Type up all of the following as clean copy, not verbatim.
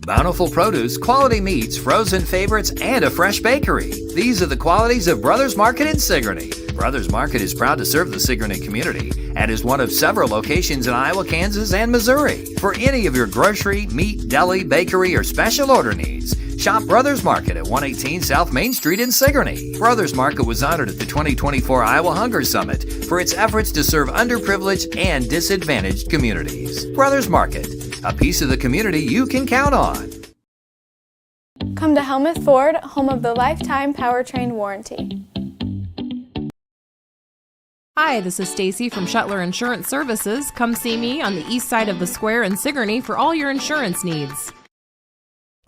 Bountiful produce, quality meats, frozen favorites, and a fresh bakery. These are the qualities of Brothers Market in Sigourney. Brothers Market is proud to serve the Sigourney community and is one of several locations in Iowa, Kansas, and Missouri. For any of your grocery, meat, deli, bakery, or special order needs, shop Brothers Market at 118 South Main Street in Sigourney. Brothers Market was honored at the 2024 Iowa Hunger Summit for its efforts to serve underprivileged and disadvantaged communities. Brothers Market, a piece of the community you can count on. Come to Helmuth Ford, home of the lifetime powertrain warranty. Hi, this is Stacy from Shuttler Insurance Services. Come see me on the east side of the square in Sigourney for all your insurance needs.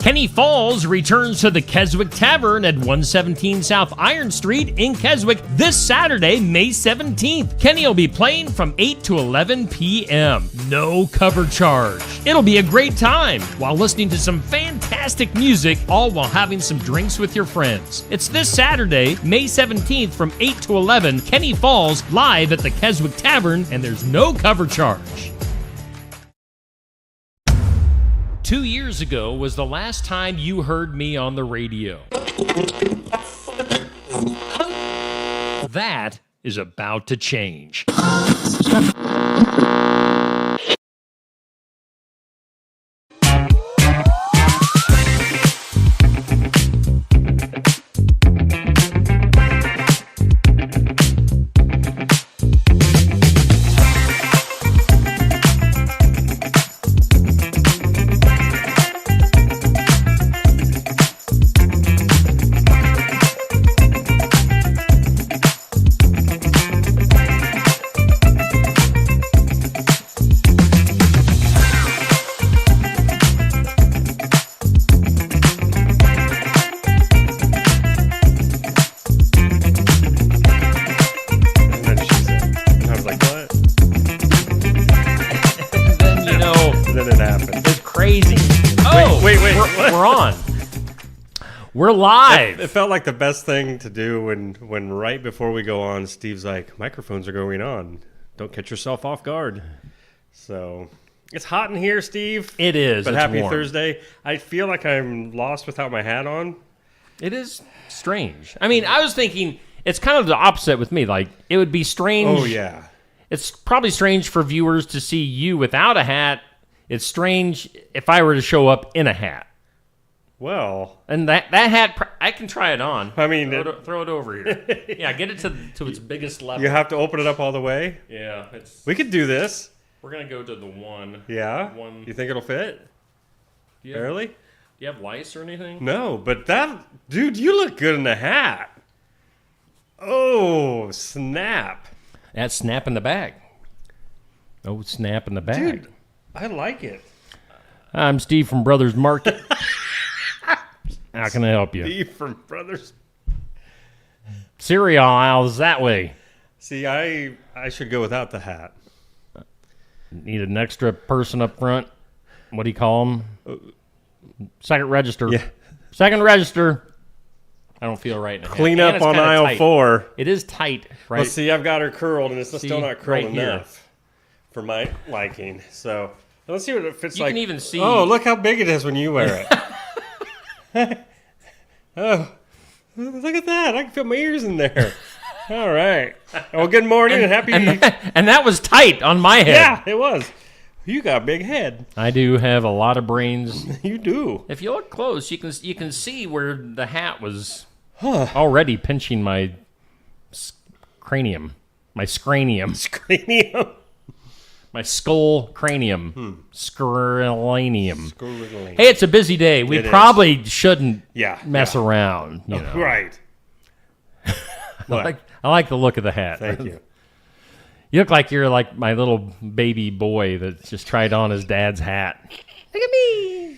Kenny Falls returns to the Keswick Tavern at 117 South Iron Street in Keswick this Saturday, May 17th. Kenny will be playing from 8 to 11 p.m. No cover charge. It'll be a great time while listening to some fantastic music, all while having some drinks with your friends. It's this Saturday, May 17th from 8 to 11, Kenny Falls live at the Keswick Tavern, and there's no cover charge. 2 years ago was the last time you heard me on the radio. That is about to change. We're on. We're live. It felt like the best thing to do when right before we go on, Steve's like, microphones are going on. Don't catch yourself off guard. So it's hot in here, Steve. It is. But it's happy warm. Thursday. I feel like I'm lost without my hat on. It is strange. I mean, I was thinking it's kind of the opposite with me. Like, it would be strange. Oh, yeah. It's probably strange for viewers to see you without a hat. It's strange if I were to show up in a hat. Well, and that hat, I can try it on. I mean, throw it over here. Yeah, get it to its biggest level. You have to open it up all the way. Yeah, we could do this. We're gonna go to the one. Yeah. One. You think it'll fit? Barely. Do you have lice or anything? No, but dude, you look good in the hat. Oh, snap! That's snap in the bag. Oh, snap in the bag. Dude, I like it. I'm Steve from Brothers Market. How can I help you? Steve from Brothers. Cereal aisles that way. See, I should go without the hat. Need an extra person up front. What do you call them? Second register. Yeah. Second register. I don't feel right in a hat. Clean up on aisle tight. 4. It is tight, right? Well, see, I've got her curled, and it's still not curled right here. enough for my liking. So let's see what it fits you like. You can even see. Oh, look how big it is when you wear it. Oh, look at that. I can fit my ears in there. All right. Well, good morning and happy... And that was tight on my head. Yeah, it was. You got a big head. I do have a lot of brains. You do. If you look close, you can see where the hat was already pinching my cranium. My scranium. Scranium. My skull cranium. Scranium. Scranium. Hey, it's a busy day. We probably shouldn't mess around. You know. Right. I like the look of the hat. Thank you. You look like you're like my little baby boy that just tried on his dad's hat. Look at me.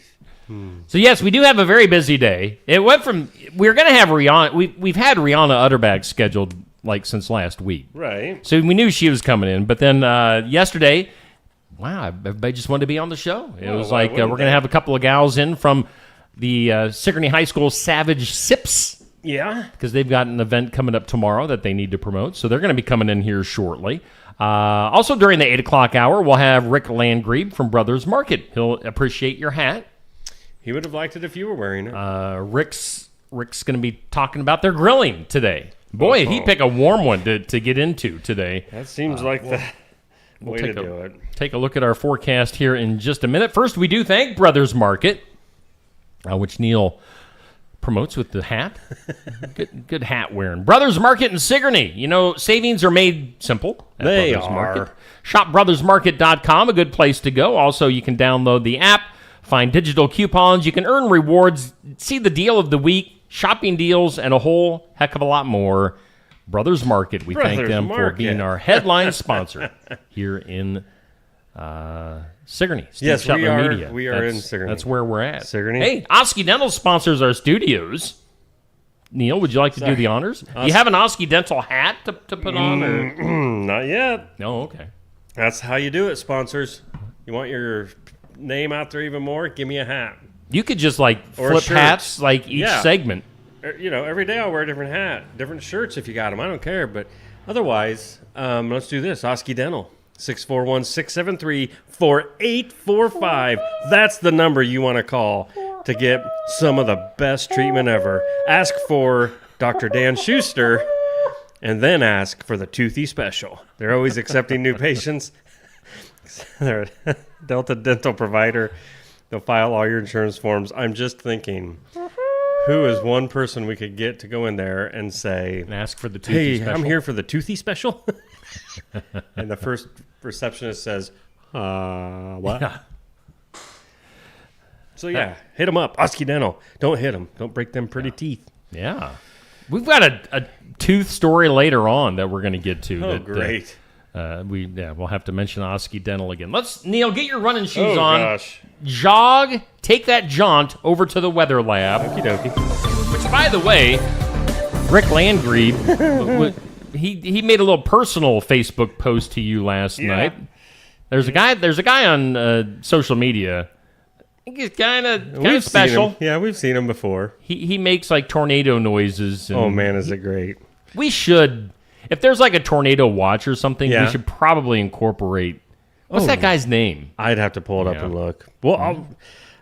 So yes, we do have a very busy day. It went from we're going to have Rihanna. We've had Rihanna Utterbags scheduled like since last week. Right. So we knew she was coming in, but then yesterday, wow, everybody just wanted to be on the show. It was like we're going to have a couple of gals in from the Sigourney High School Savage Sips. Yeah. Because they've got an event coming up tomorrow that they need to promote. So they're going to be coming in here shortly. Also, during the 8 o'clock hour, we'll have Rick Landgrebe from Brothers Market. He'll appreciate your hat. He would have liked it if you were wearing it. Rick's going to be talking about their grilling today. Boy, he picked a warm one to get into today. That seems like the way to do it. Take a look at our forecast here in just a minute. First, we do thank Brothers Market, which Neil promotes with the hat. Good hat wearing. Brothers Market in Sigourney. You know, savings are made simple at They Brothers are. Market. ShopBrothersMarket.com, a good place to go. Also, you can download the app, find digital coupons, you can earn rewards, see the deal of the week, shopping deals, and a whole heck of a lot more. Brothers Market, we thank Brothers them for Market. being our headline sponsor here in Sigourney. Steve Yes, we Shetler are- Media. we are in Sigourney. That's where we're at. Sigourney. Hey, Osky Dental sponsors our studios. Neil, would you like to do the honors? Do you have an Osky Dental hat to put on? Or? Not yet. No, okay. That's how you do it, sponsors. You want your name out there even more? Give me a hat. You could just like Or flip shirts. hats like each Yeah. segment. You know, every day I'll wear a different hat, different shirts if you got them. I don't care. But otherwise, let's do this. Osky Dental, 641-673-4845. That's the number you want to call to get some of the best treatment ever. Ask for Dr. Dan Schuster and then ask for the Toothy Special. They're always accepting new patients. They're a Delta Dental provider. They'll file all your insurance forms. I'm just thinking, who is one person we could get to go in there and say, And ask for the Toothy hey, Special. I'm here for the Toothy Special? And the first receptionist says, what? Yeah. So, yeah, hit them up. Osky Dental. Don't hit them. Don't break them pretty teeth. Yeah. We've got a tooth story later on that we're going to get to. Oh, that, great. We'll have to mention Osky Dental again. Neil, get your running shoes Oh, on. gosh. Jog, take that jaunt over to the weather lab. Okie dokie. Which, by the way, Rick Landgrebe, he made a little personal Facebook post to you last night. There's a guy on social media. I think he's kind of We've special. seen him. Yeah, we've seen him before. He makes like tornado noises. And Oh, man, is it great. we should, if there's like a tornado watch or something, Yeah. we should probably incorporate. What's that guy's name? I'd have to pull it up Yeah. and look. Well,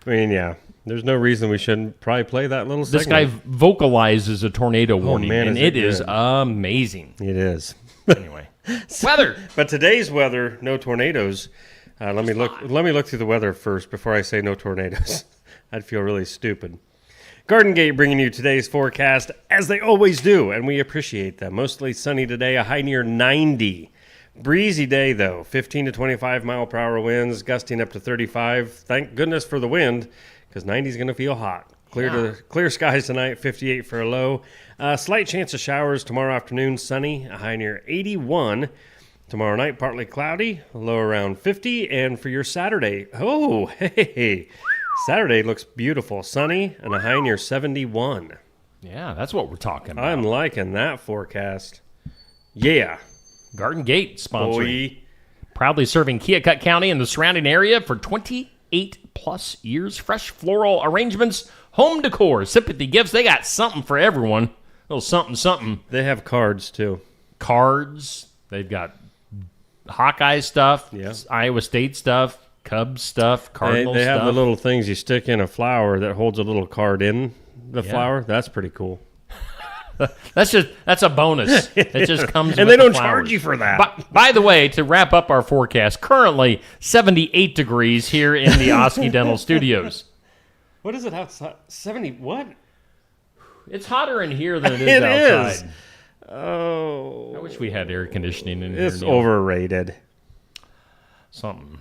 yeah. There's no reason we shouldn't probably play that little This guy segment. vocalizes a tornado warning, man, and is it it is good. amazing. It is. Anyway, weather. But today's weather, no tornadoes. Let me look through the weather first before I say no tornadoes. I'd feel really stupid. Garden Gate bringing you today's forecast, as they always do, and we appreciate them. Mostly sunny today, a high near 90. Breezy day, though, 15 to 25 mile per hour winds, gusting up to 35. Thank goodness for the wind, because 90 is going to feel hot. Clear skies tonight, 58 for a low. Slight chance of showers tomorrow afternoon, sunny, a high near 81. Tomorrow night, partly cloudy, a low around 50. And for your Saturday, Saturday looks beautiful, sunny, and a high near 71. Yeah, that's what we're talking about. I'm liking that forecast. Yeah. Garden Gate sponsoring. Boy. Proudly serving Keokuk County and the surrounding area for 28 plus years. Fresh floral arrangements, home decor, sympathy gifts. They got something for everyone. A little something, something. They have cards, too. Cards. They've got Hawkeye stuff, Yeah. Iowa State stuff, Cubs stuff, Cardinals They have stuff. the little things you stick in a flower that holds a little card in the Yeah. flower. That's pretty cool. That's a bonus. It just comes And with they don't the flowers. charge you for that. By the way, to wrap up our forecast, currently 78 degrees here in the Osky Dental Studios. What is it outside? 70 what? It's hotter in here than it is It outside. is. Oh. I wish we had air conditioning in It's here. Neil. overrated. Something.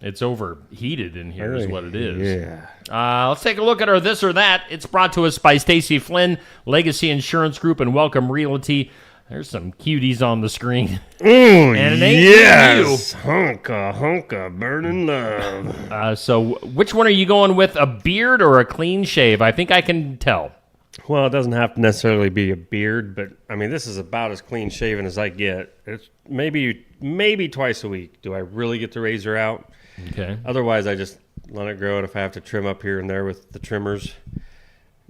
It's overheated in here is what it is. Yeah. Let's take a look at our This or That. It's brought to us by Stacy Flynn, Legacy Insurance Group, and Welcome Realty. There's some cuties on the screen. Ooh, And it ain't yes. Hunka, burning love. So which one are you going with, a beard or a clean shave? I think I can tell. Well, it doesn't have to necessarily be a beard, but I mean, this is about as clean shaven as I get. It's maybe twice a week. Do I really get the razor out? Okay. Otherwise, I just let it grow, and if I have to trim up here and there with the trimmers,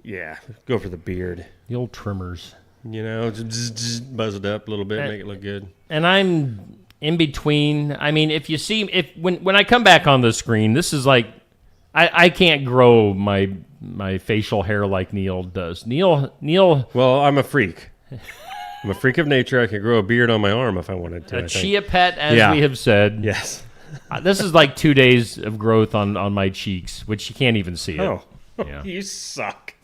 yeah, go for the beard. The old trimmers. You know, just buzz it up a little bit, make it look good. And I'm in between. I mean, if you see, when I come back on the screen, this is like I can't grow my facial hair like Neil does. Neil. Well, I'm a freak. I'm a freak of nature. I could grow a beard on my arm if I wanted to. A chia pet, as we have said. Yes. This is like 2 days of growth on my cheeks, which you can't even see it. Oh, Yeah. you suck.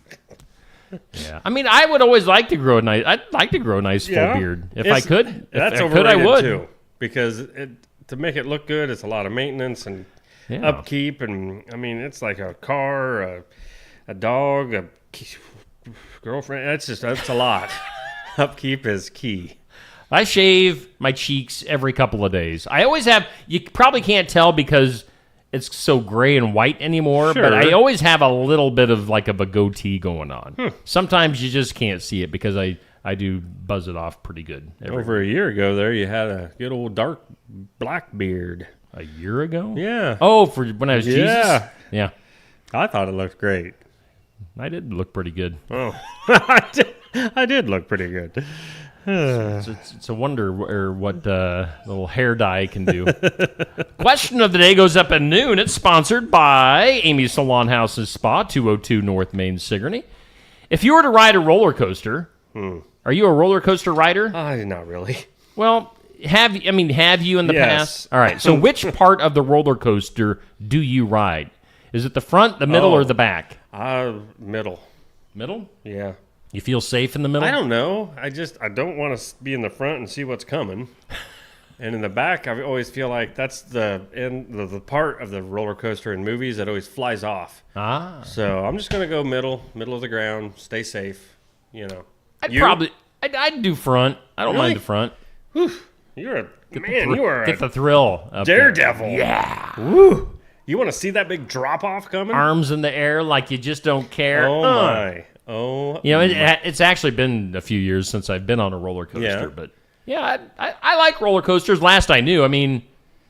Yeah. I mean, I would always like to grow I'd like to grow a nice full beard if I could. That's if I overrated could, I would. too, because to make it look good, it's a lot of maintenance and upkeep, and I mean, it's like a car, a dog, a girlfriend. That's a lot. Upkeep is key. I shave my cheeks every couple of days. I always have. You probably can't tell because it's so gray and white anymore, but I always have a little bit of like a goatee going on. Sometimes you just can't see it because I do buzz it off pretty good. Over a year ago there, you had a good old dark black beard. A year ago? Yeah. Oh, for when I was Jesus? Yeah. I thought it looked great. I did look pretty good. Oh, I did look pretty good. It's a wonder what little hair dye can do. Question of the day goes up at noon. It's sponsored by Amy's Salon House and Spa, 202 North Main, Sigourney. If you were to ride a roller coaster, are you a roller coaster rider? Not really. Well, have you in the Yes. past? All right. So which part of the roller coaster do you ride? Is it the front, the middle, or the back? Middle. Middle? Yeah. You feel safe in the middle? I don't know. I don't want to be in the front and see what's coming. And in the back, I always feel like that's the part of the roller coaster in movies that always flies off. So I'm just gonna go middle of the ground, stay safe. You know. I'd do front. I don't mind the front. Whew. You're a man. You are get the thrill. daredevil. Yeah. Woo. You want to see that big drop off coming? Arms in the air like you just don't care. Oh my. Oh. You know, it's actually been a few years since I've been on a roller coaster, but yeah, I like roller coasters. Last I knew,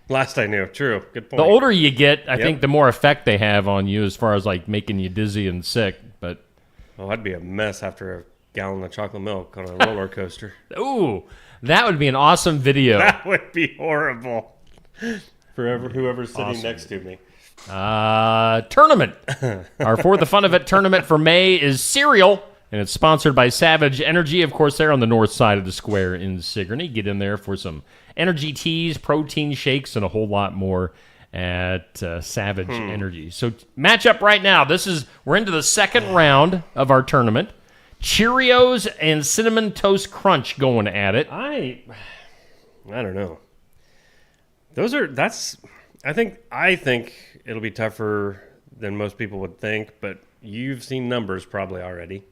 last I knew. True. Good point. The older you get, I think the more effect they have on you as far as like making you dizzy and sick. But I'd be a mess after a gallon of chocolate milk on a roller coaster. Ooh, that would be an awesome video. That would be horrible. For whoever's sitting next to me. Tournament. Our For the Fun of It tournament for May is cereal, and it's sponsored by Savage Energy. Of course, they're on the north side of the square in Sigourney. Get in there for some energy teas, protein shakes, and a whole lot more at Savage Energy. So match up right now. We're into the second round of our tournament. Cheerios and Cinnamon Toast Crunch going at it. I don't know. I think it'll be tougher than most people would think, but you've seen numbers probably already.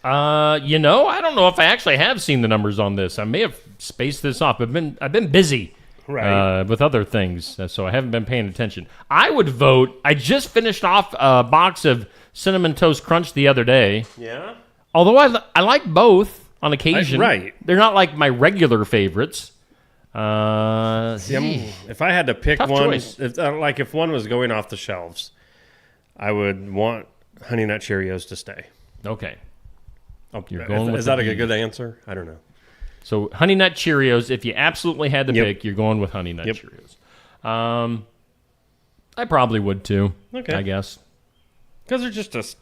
I don't know if I actually have seen the numbers on this. I may have spaced this off. I've been busy with other things, so I haven't been paying attention. I would vote. I just finished off a box of Cinnamon Toast Crunch the other day. Yeah. Although I like both on occasion. Right. They're not like my regular favorites. If I had to pick one, if one was going off the shelves, I would want Honey Nut Cheerios to stay. Okay. You're going is that a good answer? I don't know. So Honey Nut Cheerios, if you absolutely had to pick, you're going with Honey Nut Cheerios. I probably would too. Okay. I guess. Because they're just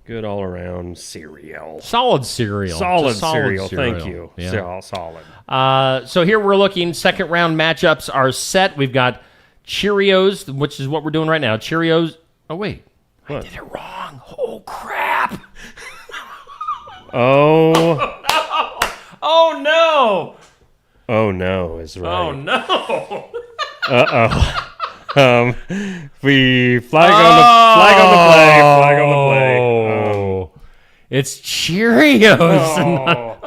good all around cereal. Solid cereal. Solid cereal. Thank you. Yeah. Solid. So here we're looking. Second round matchups are set. We've got Cheerios, which is what we're doing right now. Cheerios. Oh, wait. What? I did it wrong. Oh, crap. Oh. Oh, no. Oh, no is right. Oh, no. Uh-oh. We flag on the play. It's Cheerios. Oh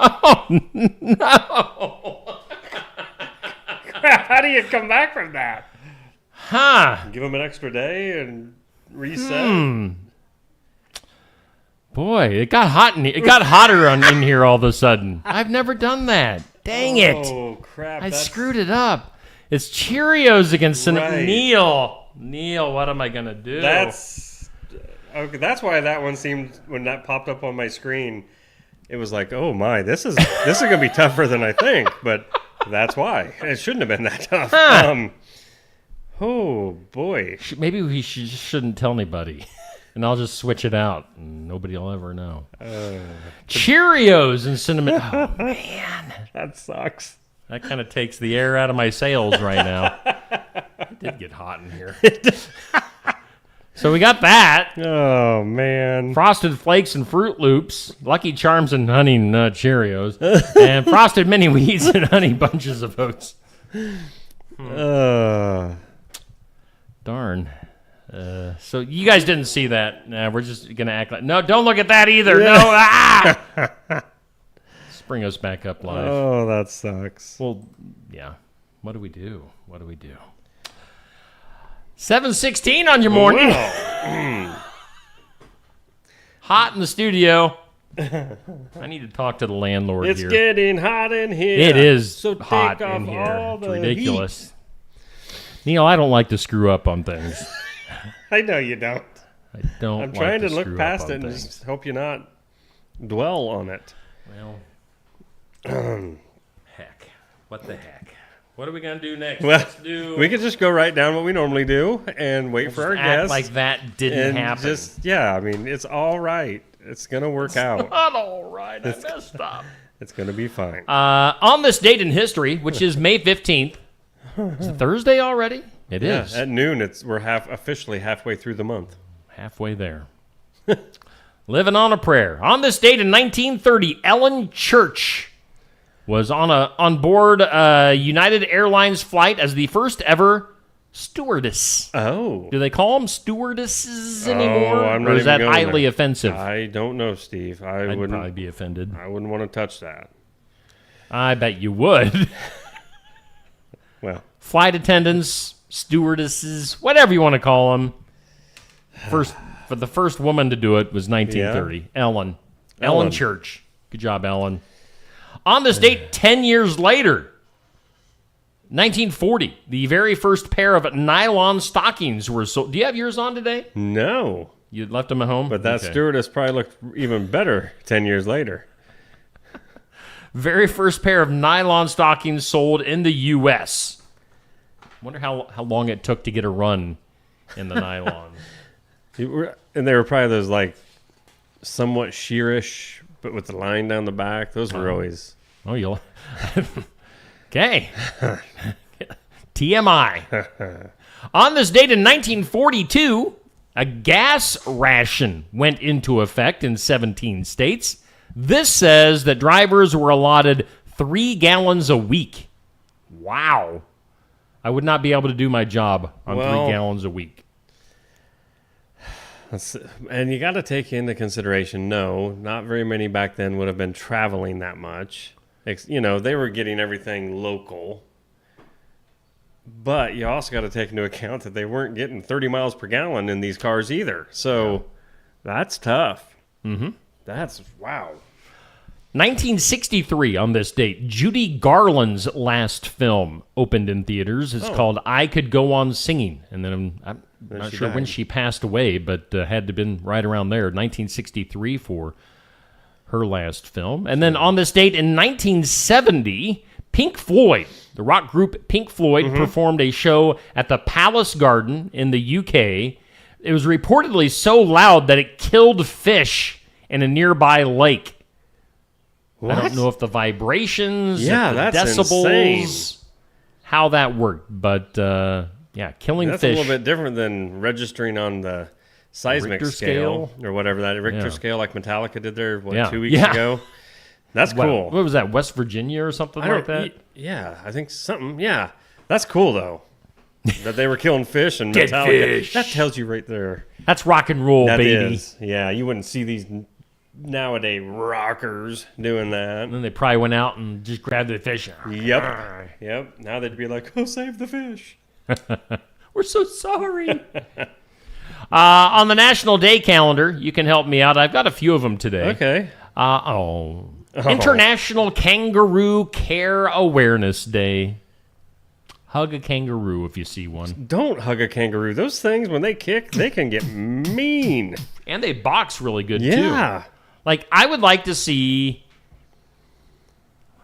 no! Crap! How do you come back from that? Give them an extra day and reset. Boy, it got hot in here. It got hotter in here all of a sudden. I've never done that. Dang it! Oh crap! I screwed it up. It's Cheerios against right. Neil, what am I gonna do? That's why that one seemed, when that popped up on my screen, it was like, oh my, this is gonna be tougher than I think. But that's why it shouldn't have been that tough. Oh, boy. Maybe we shouldn't tell anybody. And I'll just switch it out, and nobody will ever know. Cheerios and cinnamon. Oh, man. That sucks. That kind of takes the air out of my sails right now. It did get hot in here. So we got that. Oh, man. Frosted Flakes and Fruit Loops, Lucky Charms and Honey Nut Cheerios, and Frosted Mini Wheats and Honey Bunches of Oats. Darn. So you guys didn't see that. Nah, we're just going to act like... No, don't look at that either. No. Ah! Let's bring us back up live. Oh, that sucks. Well, yeah. What do we do? 7:16 on your morning. Hot in the studio. I need to talk to the landlord It's here. getting hot in here. It is so hot take in off here. all It's the ridiculous. Neil, I don't like to screw up on things. heat. I know you don't. I don't. I'm trying to look screw past up it on and things. just hope you not dwell on it. Well, heck. What the heck? What are we gonna do next? Well, Let's do. we could just go right down what we normally do and wait for our act guests. like that didn't and happen. I mean, it's all right. It's going to work out. Not all right. I messed up. It's going to be fine. On this date in history, which is May 15th, is it Thursday already? It is. At noon, we're officially halfway through the month. Halfway there. Living on a prayer. On this date in 1930, Ellen Church was on board a United Airlines flight as the first ever stewardess. Oh. Do they call them stewardesses anymore? I'm not or is even that going highly there. offensive? I don't know, Steve. I'd wouldn't probably be offended. I wouldn't want to touch that. I bet you would. Well, Flight attendants, stewardesses, whatever you want to call them. For the first woman to do it was 1930. Ellen Church. Good job, Ellen. On this date, 10 years later, 1940, the very first pair of nylon stockings were sold. Do you have yours on today? no. You left them at home? But that Okay. stewardess probably looked even better 10 years later. Very first pair of nylon stockings sold in the U.S. Wonder how long it took to get a run in the nylon. And they were probably those, like, somewhat sheerish, but with the line down the back. Those were always... Oh, you'll... Okay. TMI. On this date in 1942, a gas ration went into effect in 17 states. This says that drivers were allotted 3 gallons a week. Wow. I would not be able to do my job on 3 gallons a week. And you got to take into consideration, no, not very many back then would have been traveling that much. You know, they were getting everything local. But you also got to take into account that they weren't getting 30 miles per gallon in these cars either. So that's tough. Mm-hmm. That's, wow. 1963 on this date, Judy Garland's last film opened in theaters. It's called I Could Go On Singing. And then I'm not sure when she passed away, but had to have been right around there, 1963 for her last film. And then on this date in 1970, Pink Floyd, the rock group Pink Floyd, performed a show at the Palace Garden in the UK. It was reportedly so loud that it killed fish in a nearby lake. What? I don't know if the vibrations, Yeah, if the that's decibels, insane. how that worked. But, killing That's fish. a little bit different than registering on the seismic Richter scale scale? or whatever that Richter Yeah. scale like Metallica did there, 2 Yeah. weeks Yeah. ago? That's cool. What was that, West Virginia or something like that? Yeah, I think something. Yeah, that's cool though. That they were killing fish and Dead Metallica. fish. That tells you right there. That's rock and roll, That baby. is. Yeah, you wouldn't see these nowadaday rockers doing that. And then they probably went out and just grabbed the fish. Yep. Now they'd be like, "Oh, save the fish." We're so sorry. On the National Day calendar, you can help me out. I've got a few of them today. Okay. International Kangaroo Care Awareness Day. Hug a kangaroo if you see one. Don't hug a kangaroo. Those things, when they kick, they can get mean. And they box really good, too. Yeah. Like, I would like to see...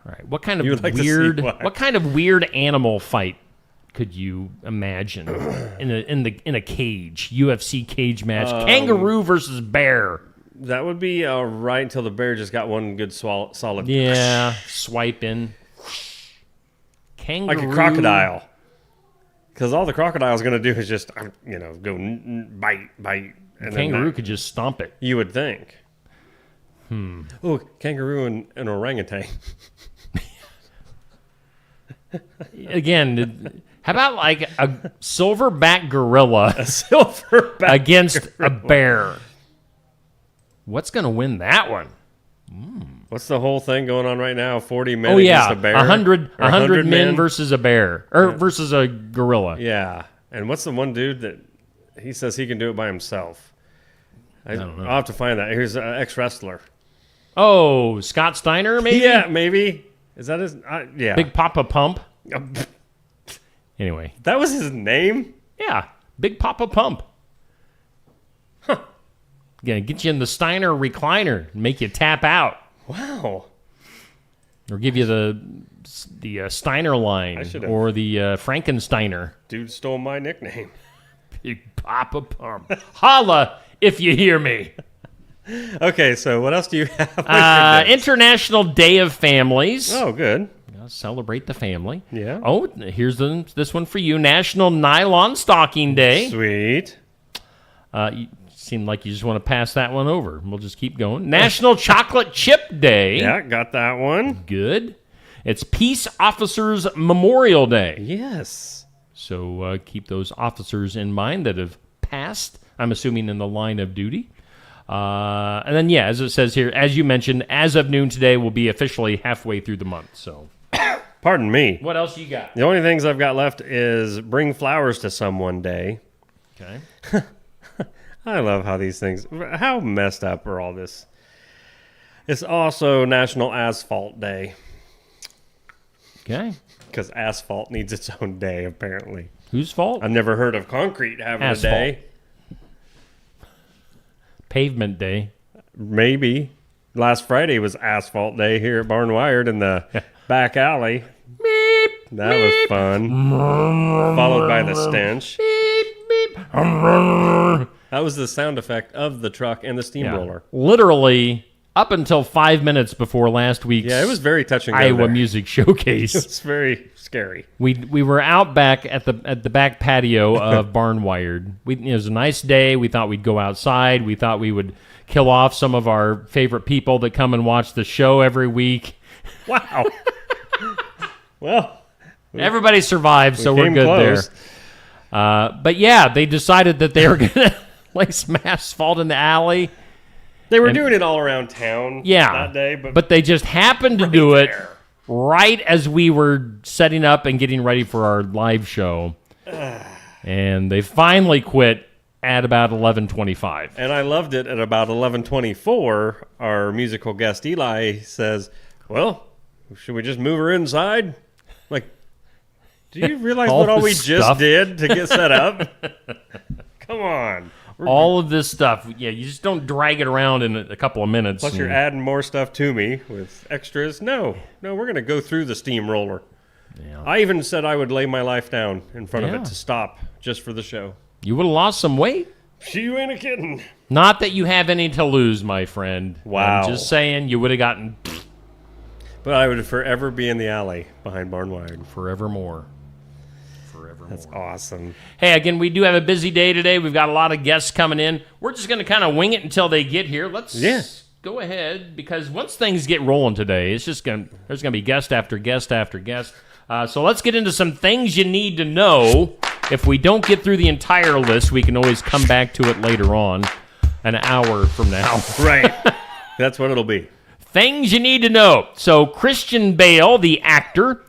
All right, what kind You of would like to see weird... what? What kind of weird animal fight could you imagine in a cage, UFC cage match? Kangaroo versus bear. That would be right until the bear just got one good solid. Yeah, swipe in. Kangaroo. Like a crocodile. Because all the crocodile's going to do is just, go bite. And Kangaroo could just stomp it. You would think. Oh, kangaroo and orangutan. Again, how about like a silverback gorilla Silverback against gorilla. a bear? What's going to win that one? What's the whole thing going on right now? 40 men Oh, yeah. against a bear? 100 men versus a bear. Or versus a gorilla. Yeah. And what's the one dude that he says he can do it by himself? I don't know. I'll have to find that. Here's an ex-wrestler. Oh, Scott Steiner, maybe? Yeah, maybe. Is that his? Yeah. Big Papa Pump. Anyway. That was his name? Yeah. Big Papa Pump. Huh. Gonna get you in the Steiner recliner and make you tap out. Wow. Or give you the Steiner line. Or the Frankensteiner. Dude stole my nickname. Big Papa Pump. Holla if you hear me. Okay, so what else do you have? International Day of Families. Oh, good. Celebrate the family. Yeah. Oh, here's this one for you. National Nylon Stocking Day. Sweet. You seem like you just want to pass that one over. We'll just keep going. National Chocolate Chip Day. Yeah, got that one. Good. It's Peace Officers Memorial Day. Yes. So keep those officers in mind that have passed, I'm assuming, in the line of duty. And then, yeah, as it says here, as you mentioned, as of noon today, we'll be officially halfway through the month. So, pardon me. what else you got? The only things I've got left is bring flowers to someone day. Okay. I love how these things, how messed up are all this? It's also National Asphalt Day. Okay. Because asphalt needs its own day, apparently. Whose fault? I've never heard of concrete having Asphalt. a day. Pavement Day. Maybe. Last Friday was Asphalt Day here at Barnwired in the back alley. Beep. That was fun. Followed by the stench. Beep, beep. That was the sound effect of the truck and the steamroller. Literally, up until 5 minutes before last week's Yeah, it was very touch and go Iowa there. Music Showcase. It's very scary. We were out back at the back patio of Barnwired. It was a nice day. We thought we'd go outside. We thought we would kill off some of our favorite people that come and watch the show every week. Wow. Well, everybody survived, so we're came good close. there. But yeah, they decided that they were going to lay some asphalt in the alley. They were doing it all around town that day. But they just happened to do it there. right as we were setting up and getting ready for our live show. And they finally quit at about 11:25. And I loved it at about 11:24. Our musical guest Eli says, well, should we just move her inside? Like, do you realize All what all we this just stuff. did to get set up? Come on. All of this stuff, yeah, you just don't drag it around in a couple of minutes. Plus, you're adding more stuff to me with extras. No, we're going to go through the steamroller. Yeah. I even said I would lay my life down in front of Yeah. it to stop just for the show. You would have lost some weight. You ain't a kidding. Not that you have any to lose, my friend. Wow. I'm just saying you would have gotten But I would forever be in the alley behind Barnwired. forevermore. That's awesome. Hey, again, we do have a busy day today. We've got a lot of guests coming in. We're just going to kind of wing it until they get here. Let's go ahead, because once things get rolling today, it's just there's going to be guest after guest after guest. So let's get into some things you need to know. If we don't get through the entire list, we can always come back to it later on, an hour from now. Right. That's what it'll be. Things you need to know. So Christian Bale, the actor,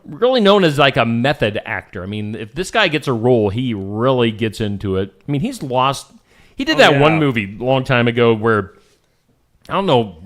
really known as like a method actor. I mean, if this guy gets a role, he really gets into it. I mean, he's lost. He did that one movie a long time ago where I don't know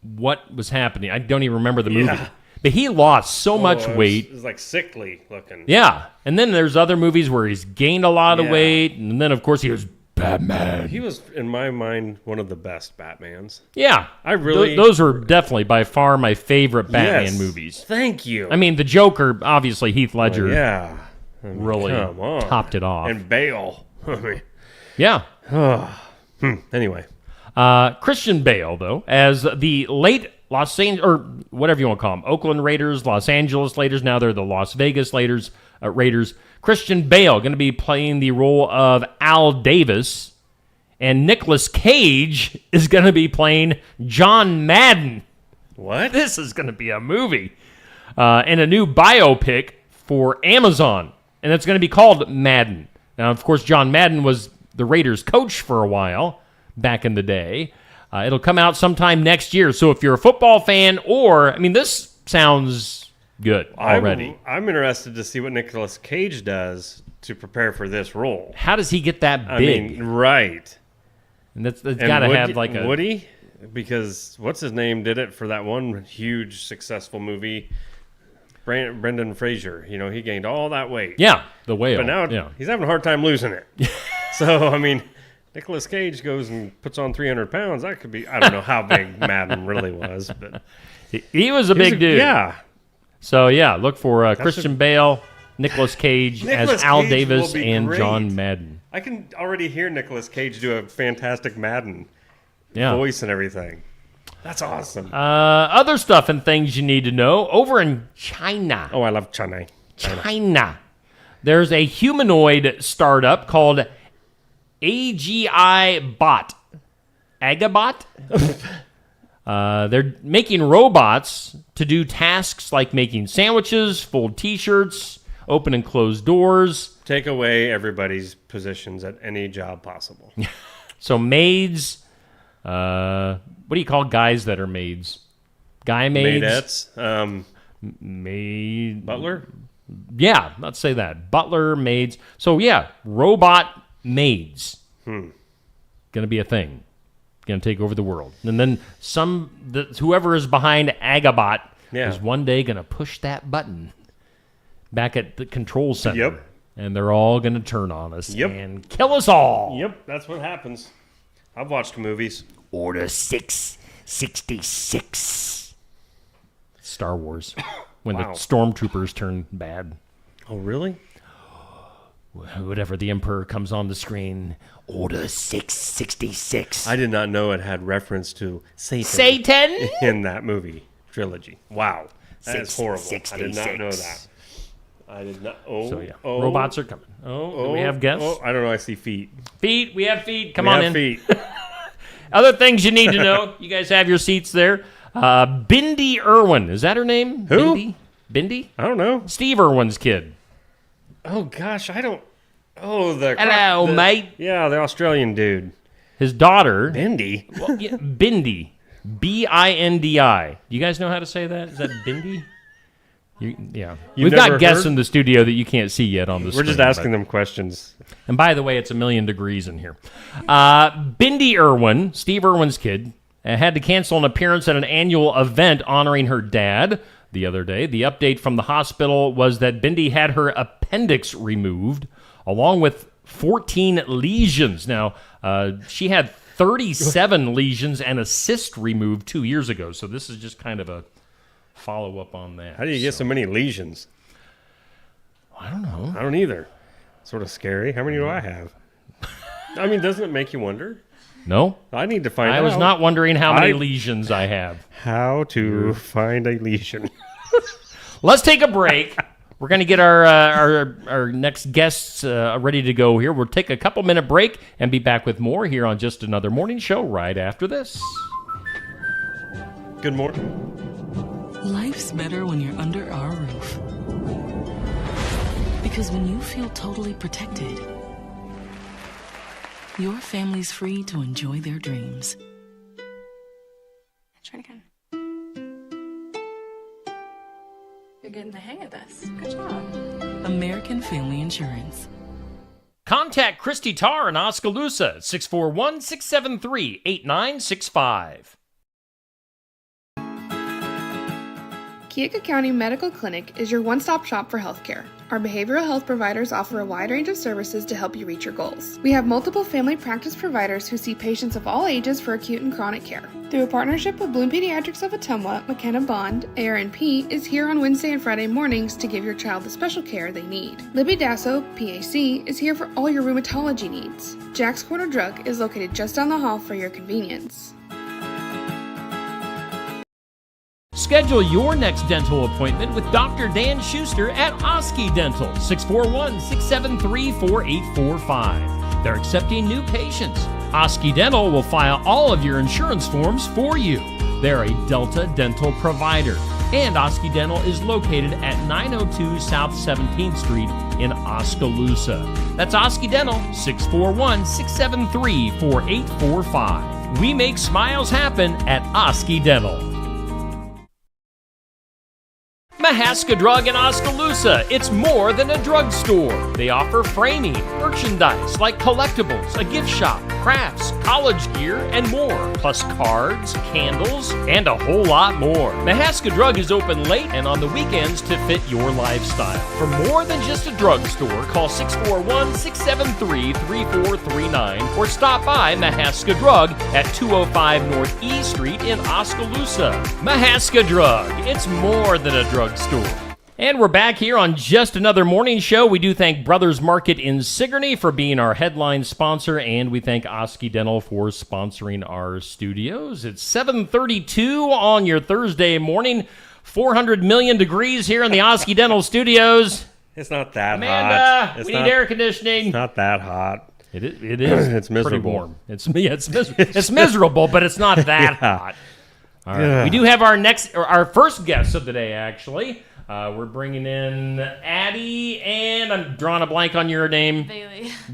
what was happening. I don't even remember the movie. Yeah. But he lost so much weight. It was like sickly looking. Yeah. And then there's other movies where he's gained a lot of weight. And then, of course, he was Batman. He was, in my mind, one of the best Batmans. Yeah. I really... Those are definitely by far my favorite Batman movies. Thank you. I mean, the Joker, obviously Heath Ledger. Yeah. really come on. topped it off. And Bale. I mean, Yeah. anyway. Christian Bale, though, as the late Los Angeles, or whatever you want to call them, Oakland Raiders, Los Angeles Raiders, now they're the Las Vegas Raiders. Christian Bale going to be playing the role of Al Davis, and Nicolas Cage is going to be playing John Madden. What? This is going to be a movie. And a new biopic for Amazon, and it's going to be called Madden. Now, of course, John Madden was the Raiders coach for a while back in the day. It'll come out sometime next year. So if you're a football fan, this sounds good already. I'm interested to see what Nicolas Cage does to prepare for this role. How does he get that big? Right. And that's got to have like a... Woody? Because what's his name did it for that one huge successful movie, Brendan Fraser. He gained all that weight. Yeah, the whale. But now he's having a hard time losing it. So, Nicolas Cage goes and puts on 300 pounds. That could be, I don't know how big Madden really was, but he was a big dude. Yeah. So, look for Christian Bale, Nicolas Cage as Al Davis, and great. John Madden. I can already hear Nicolas Cage do a fantastic Madden Yeah. voice and everything. That's awesome. Other stuff and things you need to know. Over in China. I love China. There's a humanoid startup called AGI Bot. Agabot? They're making robots to do tasks like making sandwiches, fold t-shirts, open and close doors. Take away everybody's positions at any job possible. So maids, what do you call guys that are maids? Guy maids? Maidettes. Maid. Butler? Yeah, let's say that. Butler, maids. So robot maids. Gonna be a thing. Gonna take over the world. And then whoever is behind Agabot is one day gonna push that button back at the control center. Yep. And they're all gonna turn on us and kill us all. Yep, that's what happens. I've watched movies. Order 666. Star Wars. When the stormtroopers turn bad. Oh, really? Whatever the Emperor comes on the screen. Order 666. I did not know it had reference to Satan. Satan? In that movie trilogy. Wow. That is horrible. I did not know that. I did not. Robots are coming. Do we have guests? I don't know. I see feet. Feet. We have feet. Come on in. Feet. Other things you need to know. You guys have your seats there. Bindi Irwin. Is that her name? Who? Bindi? I don't know. Steve Irwin's kid. Oh, gosh. I don't. Oh, Hello, mate. Yeah, the Australian dude. His daughter. Bindi? Well, Bindi. Bindi. You guys know how to say that? Is that Bindi? We've got guests in the studio that you can't see yet on the screen. We're just asking them questions. And by the way, it's 1,000,000 degrees in here. Bindi Irwin, Steve Irwin's kid, had to cancel an appearance at an annual event honoring her dad the other day. The update from the hospital was that Bindi had her appendix removed, along with 14 lesions. Now, she had 37 lesions and a cyst removed 2 years ago, so this is just kind of a follow-up on that. How do you get so many lesions? I don't know. I don't either. Sort of scary. How many do I have? Doesn't it make you wonder? No. I need to find out. I was not wondering how many lesions I have. How to find a lesion. Let's take a break. We're going to get our next guests ready to go here. We'll take a couple-minute break and be back with more here on Just Another Morning Show right after this. Good morning. Life's better when you're under our roof. Because when you feel totally protected, your family's free to enjoy their dreams. Try it again. You're getting the hang of this. Good job. American Family Insurance. Contact Christy Tarr in Oskaloosa at 641-673-8965. Keokuk County Medical Clinic is your one-stop shop for healthcare. Our behavioral health providers offer a wide range of services to help you reach your goals. We have multiple family practice providers who see patients of all ages for acute and chronic care. Through a partnership with Bloom Pediatrics of Ottumwa, McKenna Bond, ARNP is here on Wednesday and Friday mornings to give your child the special care they need. Libby Dasso, PAC, is here for all your rheumatology needs. Jack's Corner Drug is located just down the hall for your convenience. Schedule your next dental appointment with Dr. Dan Schuster at Osky Dental, 641-673-4845. They're accepting new patients. Osky Dental will file all of your insurance forms for you. They're a Delta dental provider. And Osky Dental is located at 902 South 17th Street in Oskaloosa. That's Osky Dental, 641-673-4845. We make smiles happen at Osky Dental. Mahaska Drug in Oskaloosa. It's more than a drugstore. They offer framing, merchandise like collectibles, a gift shop, crafts, college gear, and more. Plus cards, candles, and a whole lot more. Mahaska Drug is open late and on the weekends to fit your lifestyle. For more than just a drugstore, call 641-673-3439 or stop by Mahaska Drug at 205 North E Street in Oskaloosa. Mahaska Drug. It's more than a drugstore. And we're back here on Just Another Morning Show. We do thank Brothers Market in Sigourney for being our headline sponsor, and we thank Osky Dental for sponsoring our studios. It's 7:32 on your Thursday morning. 400 million degrees here in the Osky Dental studios. It's not that Amanda, hot. we need air conditioning. It's not that hot. It is. It's miserable. Pretty warm. It's miserable, but it's not that hot. All right. We do have our first guest of the day, actually. We're bringing in Addie, and I'm drawing a blank on your name.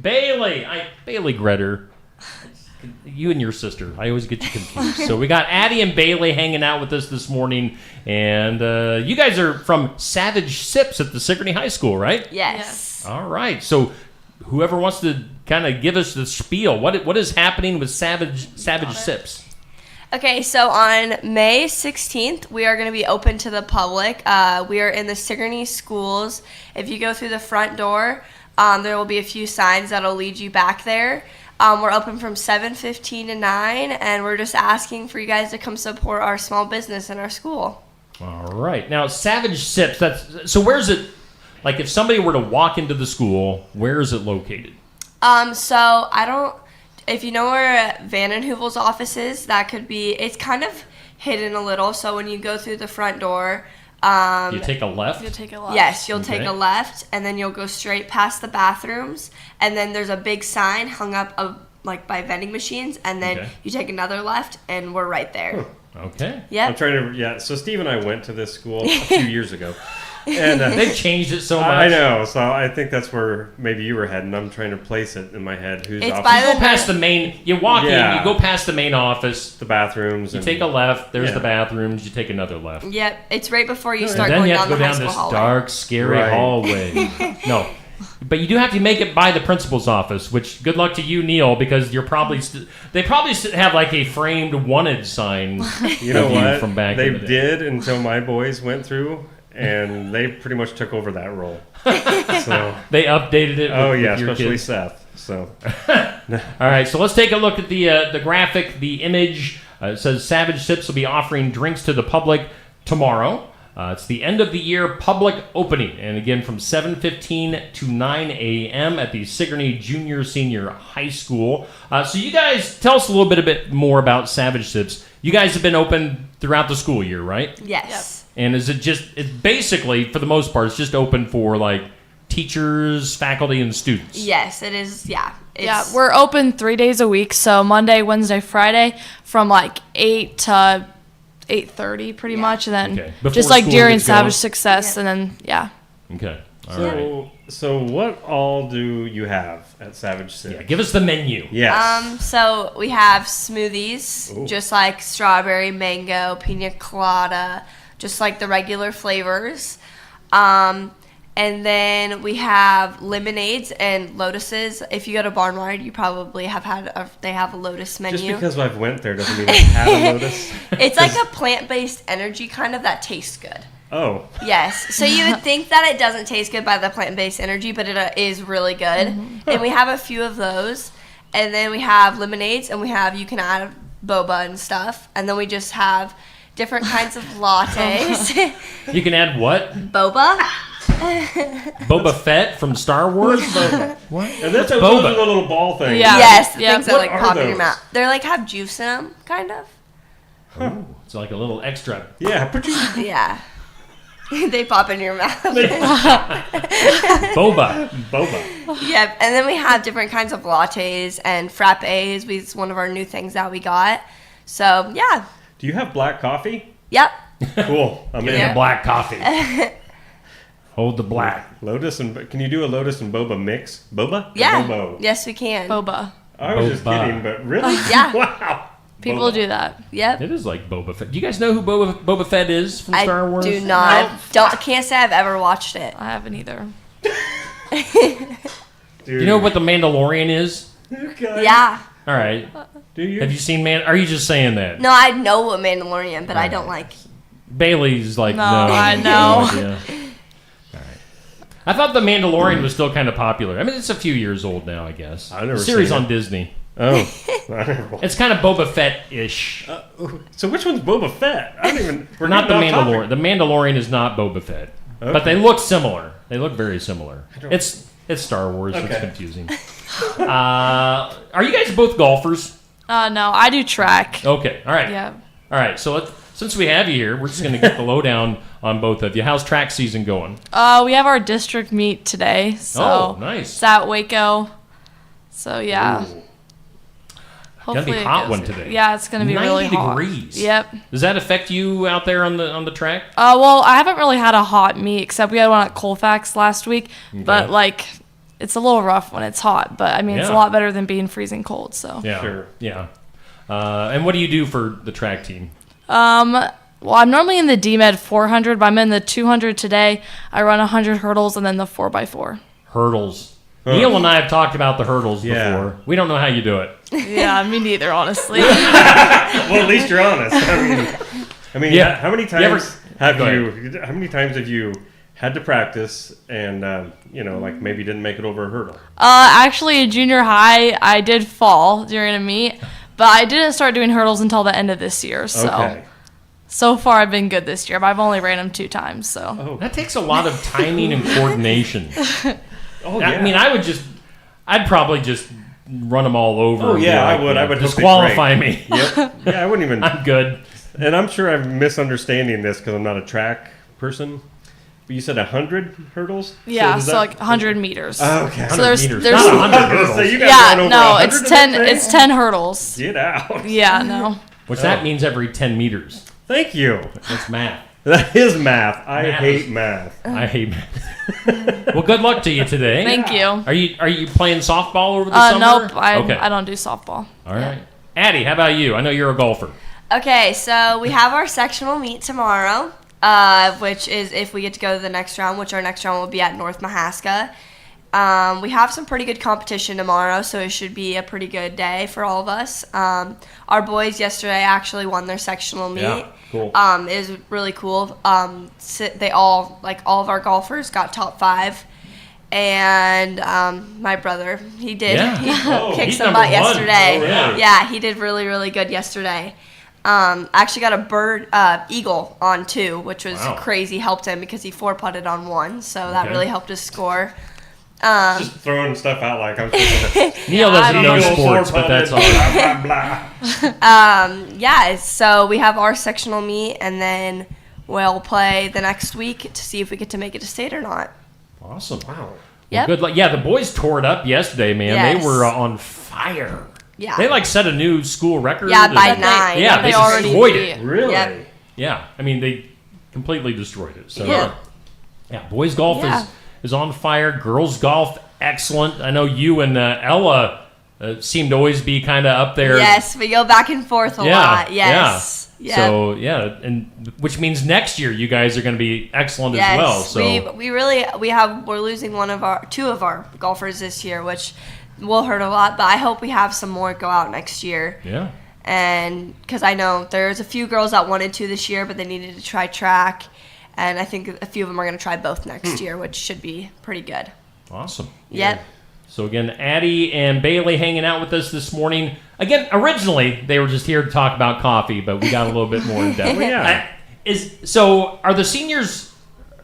Bailey. Bailey Gretter. You and your sister. I always get you confused. So we got Addie and Bailey hanging out with us this morning, and you guys are from Savage Sips at the Sigourney High School, right? Yes. All right. So whoever wants to kind of give us the spiel, what is happening with Savage Sips? Okay, so on May 16th, we are going to be open to the public. We are in the Sigourney schools. If you go through the front door, there will be a few signs that will lead you back there. We're open from 7:15 to 9, and we're just asking for you guys to come support our small business in our school. All right. Now, Savage Sips, so where's it, like if somebody were to walk into the school, where is it located? If you know where Van and Hoovel's office is, it's kind of hidden a little. So when you go through the front door, you take a left? You'll take a left. Yes, you'll take a left, and then you'll go straight past the bathrooms, and then there's a big sign hung up by vending machines, and then you take another left, and we're right there. Okay. Yep. So Steve and I went to this school a few years ago. And they've changed it so much. I know, so I think that's where maybe you were heading. I'm trying to place it in my head. It's office? by You go past the main. You walk in. You go past the main office. The bathrooms. You take a left. There's the bathrooms. You take another left. Yep, it's right before you And start then going you have down to go the high down school this hallway. dark, scary hallway. No, but you do have to make it by the principal's office. Which good luck to you, Neil, because you're probably they probably have like a framed wanted sign. You know what? From back they in the day. did until my boys went through. And they pretty much took over that role. So they updated it. With your especially kids. Seth. So, all right. So let's take a look at the graphic, the image. It says Savage Sips will be offering drinks to the public tomorrow. It's the end of the year public opening, and again from 7:15 to 9 a.m. at the Sigourney Junior Senior High School. So you guys tell us a little bit more about Savage Sips. You guys have been open throughout the school year, right? Yes. Yep. And it's basically, for the most part, it's just open for like teachers, faculty, and students. Yes, it is. Yeah. We're open 3 days a week, so Monday, Wednesday, Friday, from like 8 to 8:30, pretty much, and then Before just like school during gets going. Savage Success, and then Okay. All right. So what all do you have at Savage Sips? Yeah, give us the menu. Yes. So we have smoothies, just like strawberry, mango, pina colada, just like the regular flavors. And then we have lemonades and lotuses. If you go to Barnward, you probably have they have a lotus menu. Just because I've went there doesn't mean I've had a lotus. It's like a plant-based energy kind of that tastes good. Oh. Yes. So you would think that it doesn't taste good by the plant-based energy, but it is really good. And we have a few of those. And then we have lemonades, and you can add boba and stuff. And then we just have different kinds of lattes. You can add what? Boba. Boba Fett from Star Wars? What? And that's those boba. are the little ball things. Yeah. Yes, the Yep. things that What like are pop in your those? mouth. They're like have juice in them, kind of. Ooh, it's like a little extra. Yeah. Yeah. They pop in your mouth. Boba. Yep. And then we have different kinds of lattes and frappes. It's one of our new things that we got. So, yeah. Do you have black coffee? Yep. Cool. I'm Get in. the black coffee. Hold the black. Lotus and can you do a lotus and boba mix? Boba? Or Yeah. Bobo? Yes, we can. Boba. I was just Boba. kidding, but really? Yeah. Wow. People Boba. do that. Yep. It is like Boba Fett. Do you guys know who Boba Fett is from Star Wars? I do not. Nope. Can't say I've ever watched it. I haven't either. Do you know what the Mandalorian is? Okay. Yeah. All right. Do you? Have you seen Are you just saying that? No, I know what Mandalorian, but I don't like. Bailey's like, no. No, I know. No idea. All right. I thought the Mandalorian was still kind of popular. I mean, it's a few years old now, I guess. I've never Series seen on it. Disney. Oh. I never watched. It's kind of Boba Fett-ish. So which one's Boba Fett? I don't even. We're Not the getting off Mandalorian. topic. The Mandalorian is not Boba Fett. Okay. But they look similar. They look very similar. It's Star Wars. It's Okay. confusing. Are you guys both golfers? No, I do track. Okay. All right. Yeah. All right. So since we have you here, we're just going to get the lowdown on both of you. How's track season going? We have our district meet today. So Oh, nice. It's at Waco. So yeah. Ooh. Hopefully Gonna be it hot goes one good. today. Yeah, it's gonna be 90 really hot. degrees. Yep. Does that affect you out there on the track? Well, I haven't really had a hot meet except we had one at Colfax last week. But Okay. like, it's a little rough when it's hot. But I mean, it's a Yeah. lot better than being freezing cold. So. Yeah. Sure. Yeah. And what do you do for the track team? Well, I'm normally in the DMed 400, but I'm in the 200 today. I run 100 hurdles and then the 4x4. Hurdles. Neil and I have talked about the hurdles Yeah. before. We don't know how you do it. Yeah, me neither, honestly. Well, at least you're honest. I mean, Yeah. how many You ever- times have Go you? How many times have you had to practice and like maybe didn't make it over a hurdle? Actually, in junior high, I did fall during a meet, but I didn't start doing hurdles until the end of this year. So, Okay. so far I've been good this year, but I've only ran them 2 times. So, Oh. That takes a lot of timing and coordination. Oh yeah. I mean, I'd probably just run them all over. Oh, and be yeah, I like, would. I would hope they disqualify me. Yep. Yeah, I wouldn't even. I'm good. And I'm sure I'm misunderstanding this because I'm not a track person. But you said 100 hurdles? yeah, does so that- like 100 meters. Oh, okay. So there's 100 meters. there's Not 100 I was gonna hurdles. say, you guys yeah, run over no, 100 it's of 10 that thing? it's 10 hurdles. Get out. Yeah, no. Which that means every 10 meters. Thank you. That's math. That is math. I Math hate is- math. I hate math. Well, good luck to you today. Thank you. Are you playing softball over the summer? Nope, Okay. I don't do softball. All right. Addie, how about you? I know you're a golfer. Okay, so we have our sectional meet tomorrow, which is if we get to go to the next round, which our next round will be at North Mahaska. We have some pretty good competition tomorrow, so it should be a pretty good day for all of us. Our boys yesterday actually won their sectional meet. Yeah, cool. It was really cool. They all of our golfers got top 5. And my brother, he did. Yeah. He Oh, kicked he's some number butt one. yesterday. Oh, really? Yeah, he did really, really good yesterday. Actually got a eagle on 2, which was Wow. crazy. Helped him because he 4-putted on 1, so that Okay. really helped his score. Just throwing stuff out like I'm thinking Neil I doesn't don't know know. sports, but that's all right. blah, blah, blah. Yeah, so we have our sectional meet, and then we'll play the next week to see if we get to make it to state or not. Awesome. Wow. Yep. Good luck. Yeah, the boys tore it up yesterday, man. Yes. They were on fire. Yeah. They set a new school record. Yeah, by And- 9. Yeah, they they already destroyed beat. it. Really? Yep. Yeah, I mean they completely destroyed it. So Yeah. yeah, boys golf Yeah. is on fire. Girls golf, excellent. I know you and Ella seem to always be kind of up there. Yes, we go back and forth a lot. Yes. Yeah. So yeah, and which means next year you guys are going to be excellent Yes, as well. So we're losing 2 of our golfers this year, which will hurt a lot. But I hope we have some more go out next year. yeah, And because I know there's a few girls that wanted to this year, but they needed to try track, And I think a few of them are going to try both next year, which should be pretty good. Awesome. Yep. So again, Addie and Bailey hanging out with us this morning. Again, originally they were just here to talk about coffee, but we got a little bit more in depth. So are the seniors,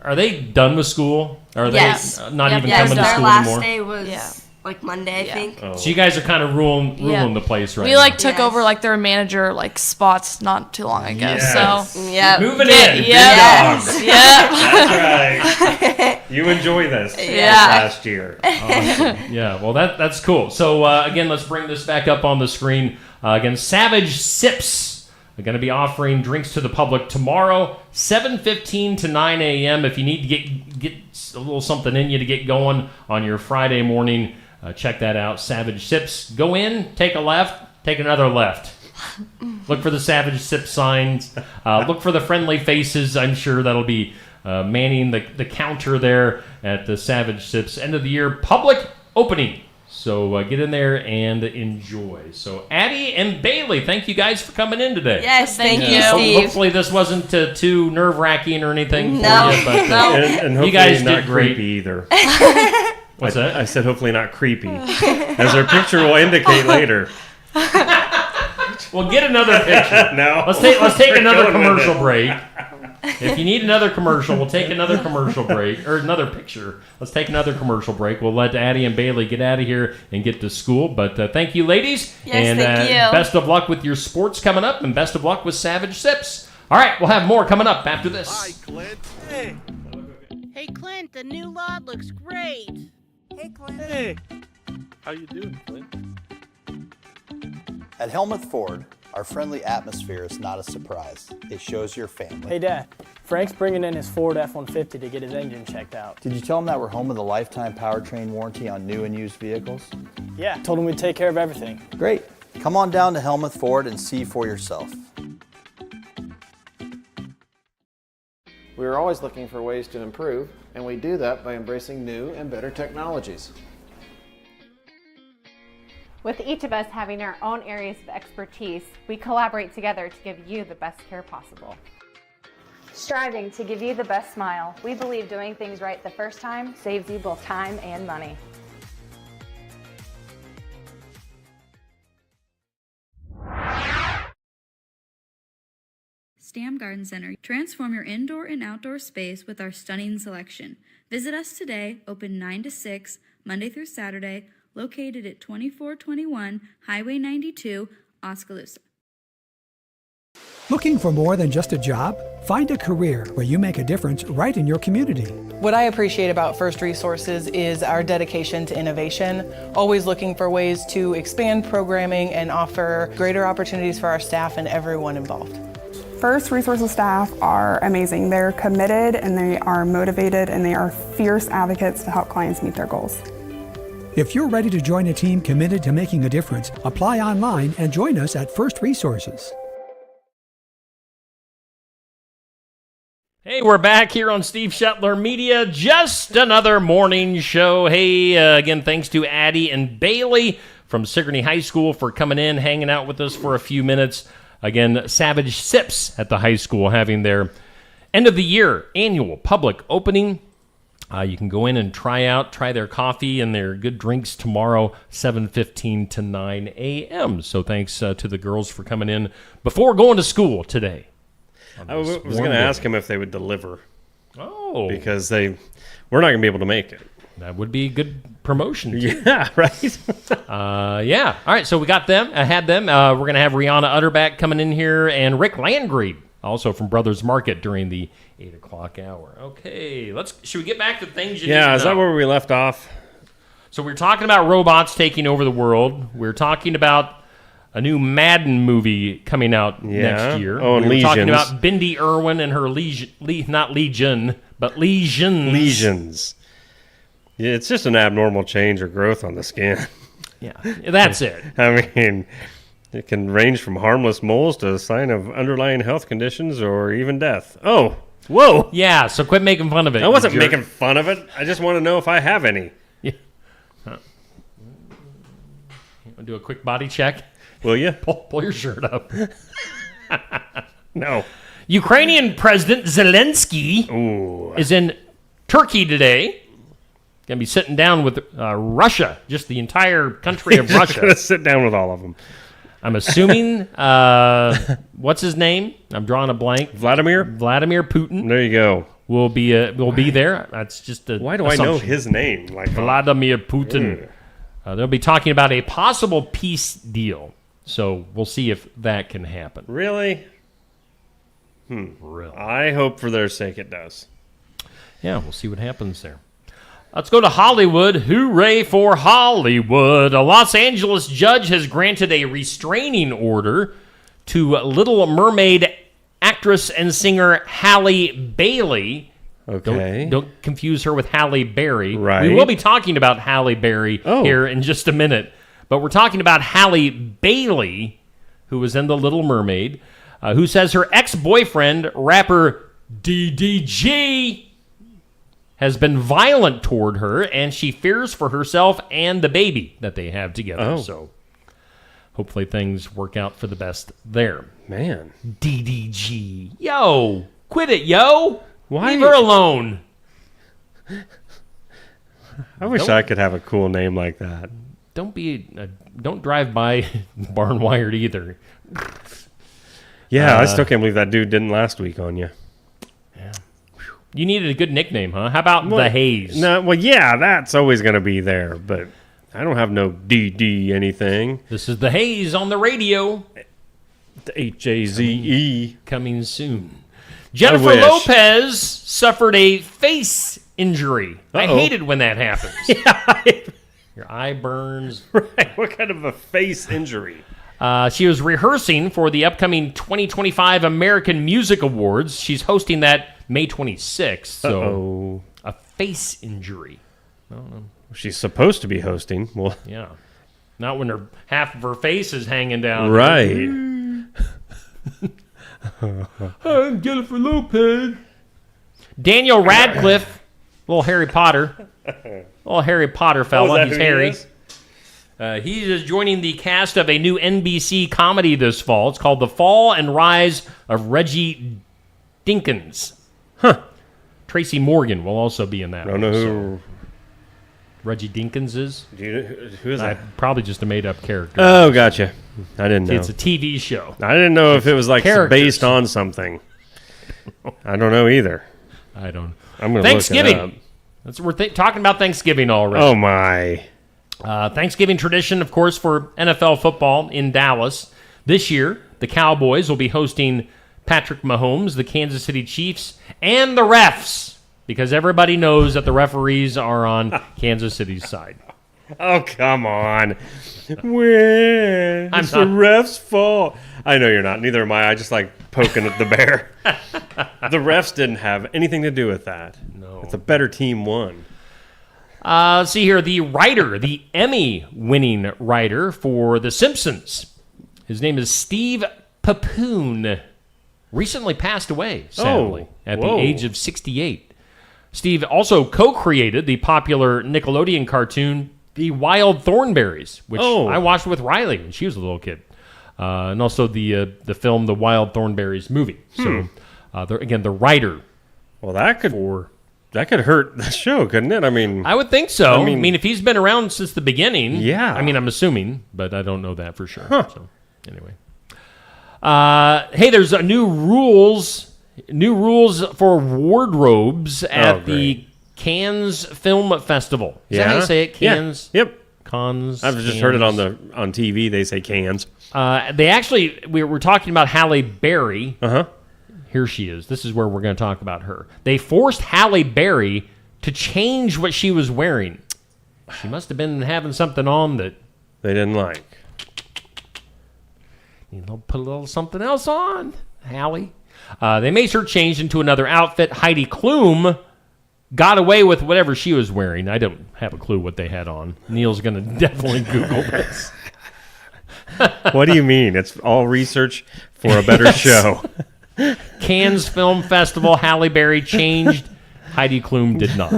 are they done with school? Are they not even coming to their school last anymore? day was like Monday, I think. Oh. So you guys are kind of ruling the place right We now. took over their manager spots not too long ago. Yes. So moving in. Big Yes. dog. That's right. You enjoy this last year. Awesome. Yeah, well, that's cool. So, again, let's bring this back up on the screen. Again, Savage Sips are going to be offering drinks to the public tomorrow, 7:15 to 9 a.m. If you need to get a little something in you to get going on your Friday morning, check that out, Savage Sips. Go in, take a left, take another left. Look for the Savage Sip signs. Look for the friendly faces. I'm sure that'll be manning the counter there at the Savage Sips end of the year public opening. So get in there and enjoy. So Addie and Bailey, thank you guys for coming in today. Yes, thank you, Steve. Hopefully this wasn't too nerve-wracking or anything for No. you. But, And hopefully you guys not did great. creepy either. What's that? I said hopefully not creepy, as our picture will indicate later. Well, get another picture. No. Let's take We're another going with commercial it. break. If you need another commercial, we'll take another commercial break or another picture. Let's take another commercial break. We'll let Addie and Bailey get out of here and get to school. But thank you, ladies. Yes, and thank you. Best of luck with your sports coming up, and best of luck with Savage Sips. All right, we'll have more coming up after this. Hi, Clint. Hey. Hey, Clint, the new lot looks great. Hey, Clint. Hey. How you doing, Clint? At Helmuth Ford, our friendly atmosphere is not a surprise. It shows your family. Hey, Dad. Frank's bringing in his Ford F-150 to get his engine checked out. Did you tell him that we're home with a lifetime powertrain warranty on new and used vehicles? Yeah, told him we'd take care of everything. Great. Come on down to Helmuth Ford and see for yourself. We are always looking for ways to improve, and we do that by embracing new and better technologies. With each of us having our own areas of expertise, we collaborate together to give you the best care possible. Striving to give you the best smile, we believe doing things right the first time saves you both time and money. Stam Garden Center. Transform your indoor and outdoor space with our stunning selection. Visit us today, open 9 to 6, Monday through Saturday, located at 2421 Highway 92, Oskaloosa. Looking for more than just a job? Find a career where you make a difference right in your community. What I appreciate about First Resources is our dedication to innovation, always looking for ways to expand programming and offer greater opportunities for our staff and everyone involved. First Resources staff are amazing. They're committed and they are motivated and they are fierce advocates to help clients meet their goals. If you're ready to join a team committed to making a difference, apply online and join us at First Resources. Hey, we're back here on Steve Shetler Media. Just another morning show. Hey, again, thanks to Addie and Bailey from Sigourney High School for coming in, hanging out with us for a few minutes. Again, Savage Sips at the high school having their end of the year annual public opening. You can go in and try their coffee and their good drinks tomorrow, 7:15 to 9 a.m. So thanks to the girls for coming in before going to school today. I was going to ask them if they would deliver. Oh. Because we're not going to be able to make it. That would be good promotion, too. Yeah, right? Yeah. All right, so we got them. I had them. We're going to have Rihanna Utterback coming in here and Rick Landgrebe, also from Brothers Market during the 8 o'clock hour. Okay, should we get back to things you need to know? Yeah, is that where we left off? So we're talking about robots taking over the world. We're talking about a new Madden movie coming out next year. Oh, and we're Legions. talking about Bindi Irwin and her not Legion, but Legions. Legions. Yeah, it's just an abnormal change or growth on the skin. Yeah, that's it. I mean, it can range from harmless moles to a sign of underlying health conditions or even death. Oh, whoa. Yeah, so quit making fun of it. I wasn't making fun of it. I just want to know if I have any. Yeah. Huh. You want to do a quick body check? Will you? Pull your shirt up. No. Ukrainian President Zelensky is in Turkey today. Going to be sitting down with Russia, just the entire country of Russia. Going to sit down with all of them. I'm assuming, what's his name? I'm drawing a blank. Vladimir Putin. There you go. Will be there. That's just a Why do I know his name? Like Vladimir Putin. They'll be talking about a possible peace deal. So we'll see if that can happen. Really? Really? I hope for their sake it does. Yeah, we'll see what happens there. Let's go to Hollywood. Hooray for Hollywood. A Los Angeles judge has granted a restraining order to Little Mermaid actress and singer Halle Bailey. Okay. Don't confuse her with Halle Berry. Right. We will be talking about Halle Berry here in just a minute. But we're talking about Halle Bailey, who was in The Little Mermaid, who says her ex-boyfriend, rapper DDG, has been violent toward her, and she fears for herself and the baby that they have together. So hopefully things work out for the best there. Man. DDG. Yo, quit it, yo. Why? Leave her alone. I wish I could have a cool name like that. Don't drive by Barnwired either. Yeah, I still can't believe that dude didn't last week on you. You needed a good nickname, huh? How about The Haze? No, well, yeah, that's always going to be there, but I don't have no DD anything. This is The Haze on the radio. The HAZE. Coming soon. Jennifer Lopez suffered a face injury. I hate it when that happens. Your eye burns. Right. What kind of a face injury? She was rehearsing for the upcoming 2025 American Music Awards. She's hosting that May 26th. So a face injury. I don't know. She's supposed to be hosting. Well, yeah. Not when half of her face is hanging down. Right. I'm Jennifer Lopez. Daniel Radcliffe, little Harry Potter. Little Harry Potter fella. He's Harry. He is joining the cast of a new NBC comedy this fall. It's called The Fall and Rise of Reggie Dinkins. Tracy Morgan will also be in that. I don't know who Reggie Dinkins is. Who is that? Probably just a made-up character. Oh, gotcha. I didn't know. It's a TV show. I didn't know if it was like based on something. I don't know either. I don't. I'm going to Thanksgiving. look it up. We're talking about Thanksgiving already. Oh, my. Thanksgiving tradition, of course, for NFL football in Dallas. This year, the Cowboys will be hosting Patrick Mahomes, the Kansas City Chiefs, and the refs, because everybody knows that the referees are on Kansas City's side. Oh, come on. It's the refs' fault. I know you're not. Neither am I. I just like poking at the bear. The refs didn't have anything to do with that. No. It's a better team won. See here, the Emmy-winning writer for The Simpsons. His name is Steve Papoon. Recently passed away, sadly, at the age of 68. Steve also co-created the popular Nickelodeon cartoon, The Wild Thornberrys, which I watched with Riley when she was a little kid. And also the film, The Wild Thornberrys movie. So, again, the writer. Well, that could hurt the show, couldn't it? I mean, I would think so. I mean, if he's been around since the beginning, yeah. I mean, I'm assuming, but I don't know that for sure. So, anyway, hey, there's new rules for wardrobes at the Cannes Film Festival. Is that how you say it? Cannes. Yeah. Yep. Cannes. I've just heard it on TV. They say Cannes. They actually we're talking about Halle Berry. Uh-huh. Here she is. This is where we're going to talk about her. They forced Halle Berry to change what she was wearing. She must have been having something on that they didn't like. You know, put a little something else on, Halle. They made her change into another outfit. Heidi Klum got away with whatever she was wearing. I don't have a clue what they had on. Neil's going to definitely Google this. What do you mean? It's all research for a better show. Cannes Film Festival, Halle Berry changed. Heidi Klum did not.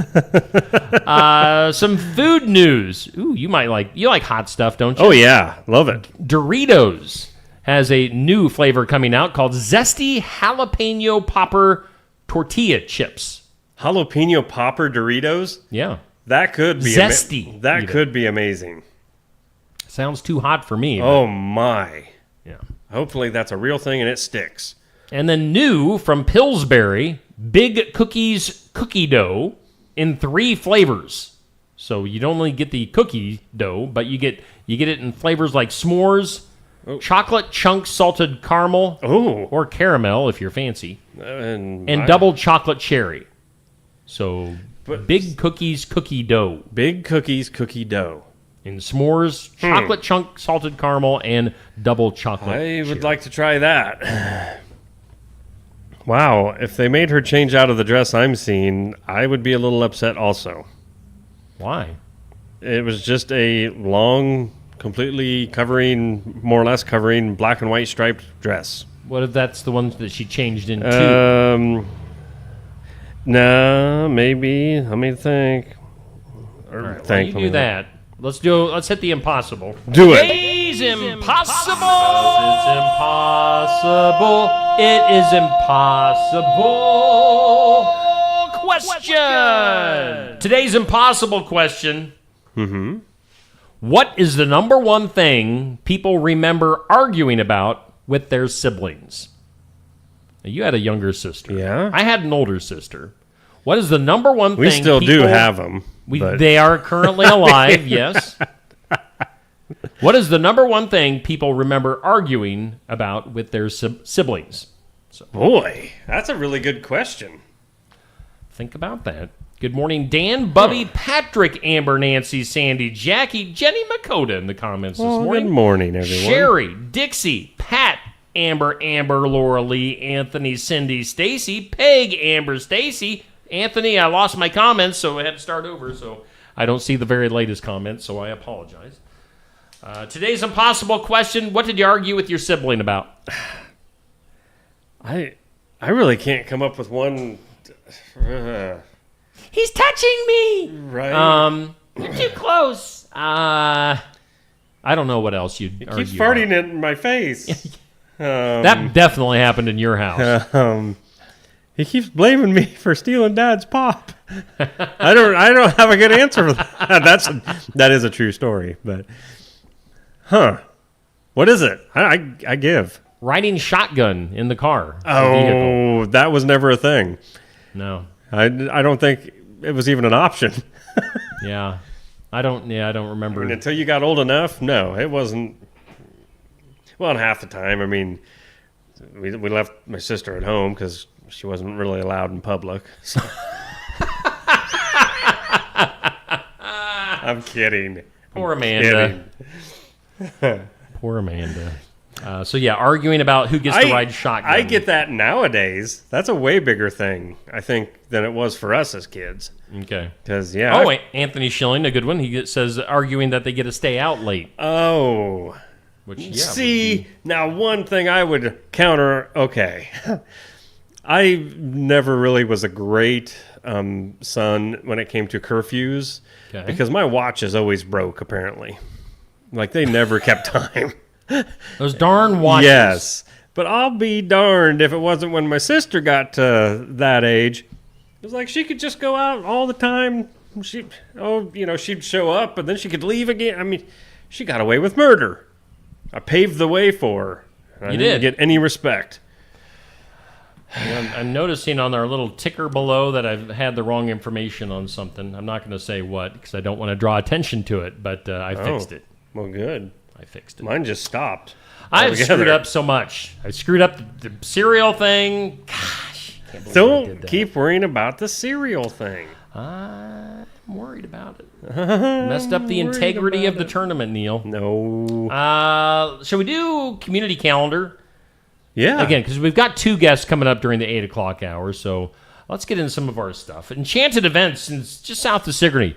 Some food news. Ooh, you like hot stuff, don't you? Oh yeah, love it. Doritos has a new flavor coming out called Zesty Jalapeno Popper Tortilla Chips. Jalapeno Popper Doritos? Yeah. That could be Zesty. Could be amazing. Sounds too hot for me. Oh, my. Yeah. Hopefully that's a real thing and it sticks. And then new from Pillsbury, Big Cookies Cookie Dough in 3 flavors. So you don't only get the cookie dough, but you get it in flavors like s'mores, chocolate chunk salted caramel, or caramel if you're fancy, and double chocolate cherry. So Big Cookies Cookie Dough. Big Cookies Cookie Dough. In s'mores, chocolate chunk salted caramel, and double chocolate I would like to try that. Wow, if they made her change out of the dress I'm seeing, I would be a little upset also. Why? It was just a long, completely covering, more or less covering, black and white striped dress. What if that's the one that she changed into? No, maybe. Let me think. All right, well, you do that. Let's hit the impossible. Do it. Today's impossible. It's impossible. It is impossible. Question. Today's impossible question. Mm-hmm. What is the number one thing people remember arguing about with their siblings? Now, you had a younger sister. Yeah. I had an older sister. What is the number one thing? We still do have them. They are currently alive, yes. What is the number one thing people remember arguing about with their siblings? Boy, that's a really good question. Think about that. Good morning, Dan, Bubby, Patrick, Amber, Nancy, Sandy, Jackie, Jenny Makota in the comments this morning. Good morning, everyone. Sherry, Dixie, Pat, Amber, Laura Lee, Anthony, Cindy, Stacy, Peg, Amber, Stacy, Anthony. I lost my comments, so I had to start over, so I don't see the very latest comments, so I apologize. Today's impossible question, what did you argue with your sibling about? I really can't come up with one. He's touching me! Right. You're too close. I don't know what else you'd argue keeps farting in my face. That definitely happened in your house. He keeps blaming me for stealing Dad's pop. I don't have a good answer for that. That is a true story, but what is it? I give riding shotgun in the car. Oh, that was never a thing. No, I don't think it was even an option. Yeah, I don't remember. I mean, until you got old enough, no, it wasn't. Well, half the time, I mean, we left my sister at home because she wasn't really allowed in public. So. I'm kidding. Poor Amanda. Poor Amanda. So yeah, arguing about who gets to ride shotgun. I get that nowadays. That's a way bigger thing, I think, than it was for us as kids. Okay. Because yeah. Oh, Anthony Schilling, a good one. He says arguing that they get to stay out late. Oh. Which, yeah, see, now one thing I would counter. Okay. I never really was a great son when it came to curfews because my watches always broke, apparently. Like, they never kept time. Those darn watches. Yes. But I'll be darned if it wasn't when my sister got to that age. It was like she could just go out all the time. She'd show up, and then she could leave again. I mean, she got away with murder. I paved the way for her. I didn't get any respect. I'm noticing on our little ticker below that I've had the wrong information on something. I'm not going to say what because I don't want to draw attention to it, but I fixed it. Well, good. I fixed it. Mine just stopped. I've screwed up so much. I screwed up the cereal thing. Gosh, I can't believe don't keep worrying about the cereal thing. I'm worried about it. Messed up the integrity of the tournament, Neil. No. Shall we do community calendar? Yeah. Again, because we've got 2 guests coming up during the 8 o'clock hour, so let's get into some of our stuff. Enchanted Events, just south of Sigourney,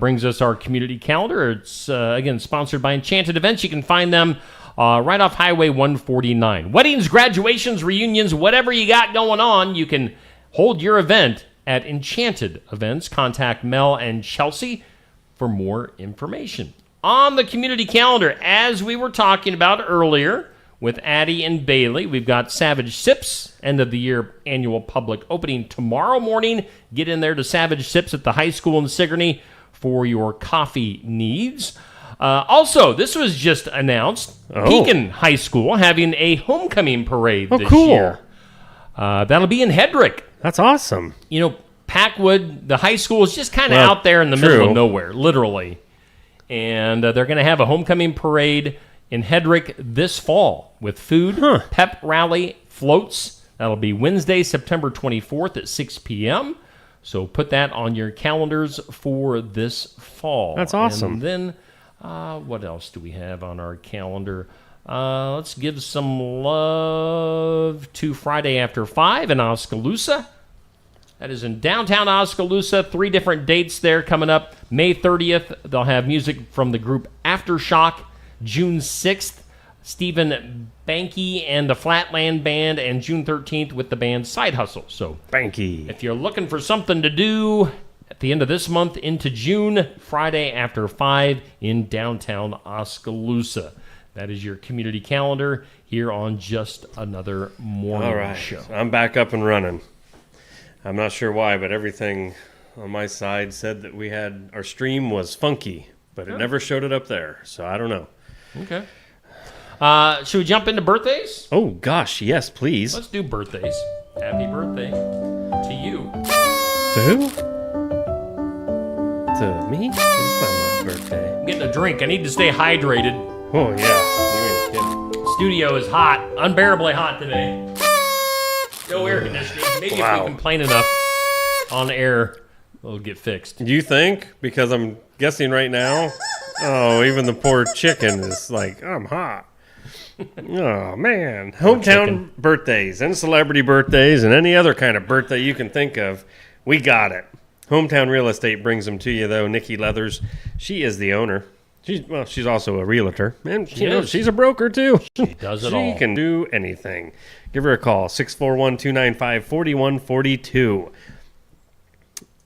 brings us our community calendar. It's, again, sponsored by Enchanted Events. You can find them right off Highway 149. Weddings, graduations, reunions, whatever you got going on, you can hold your event at Enchanted Events. Contact Mel and Chelsea for more information. On the community calendar, as we were talking about earlier, with Addie and Bailey. We've got Savage Sips, end of the year annual public opening tomorrow morning. Get in there to Savage Sips at the high school in Sigourney for your coffee needs. Also, this was just announced. Pekin High School having a homecoming parade this year. That'll be in Hedrick. That's awesome. You know, Packwood, the high school, is just kind of out there in the middle of nowhere, literally. And they're going to have a homecoming parade in Hedrick this fall with food, pep rally, floats. That'll be Wednesday, September 24th at 6 p.m. So put that on your calendars for this fall. That's awesome. And then what else do we have on our calendar? Let's give some love to Friday After 5 in Oskaloosa. That is in downtown Oskaloosa. 3 different dates there coming up. May 30th, they'll have music from the group Aftershock. June 6th, Stephen Banky and the Flatland Band. And June 13th with the band Side Hustle. So, Banky. If you're looking for something to do at the end of this month into June, Friday After 5 in downtown Oskaloosa. That is your community calendar here on Just Another Morning Show. I'm back up and running. I'm not sure why, but everything on my side said that our stream was funky, but it never showed it up there, so I don't know. Okay. Should we jump into birthdays? Oh, gosh, yes, please. Let's do birthdays. Happy birthday to you. To who? To me? It's not my birthday. I'm getting a drink. I need to stay hydrated. Oh, yeah. You ain't kidding. Studio is hot. Unbearably hot today. No air conditioning. Maybe if we complain enough on air, it'll get fixed. You think? Because I'm guessing right now, even the poor chicken is like, I'm hot. Oh, man. Hometown birthdays and celebrity birthdays and any other kind of birthday you can think of, we got it. Hometown Real Estate brings them to you, though. Nikki Leathers, she is the owner. She's also a realtor, and she's a broker, too. She does it all. She can do anything. Give her a call, 641-295-4142.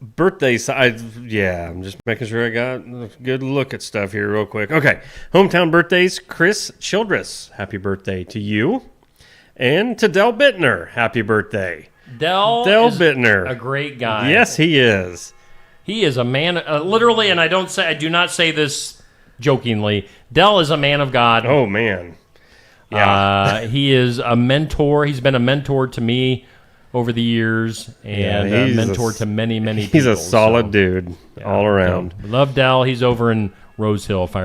Birthday side, I'm just making sure I got a good look at stuff here real quick. Okay, hometown birthdays, Chris Childress, happy birthday to you. And to Del Bittner, happy birthday. Del is Bittner, a great guy. Yes, he is. He is a man, literally, and I do not say this jokingly. Del is a man of God. Oh, man. Yeah. He is a mentor. He's been a mentor to me over the years and a mentor to many, many people. He's a solid dude all around. Love Del. He's over in Rose Hill, if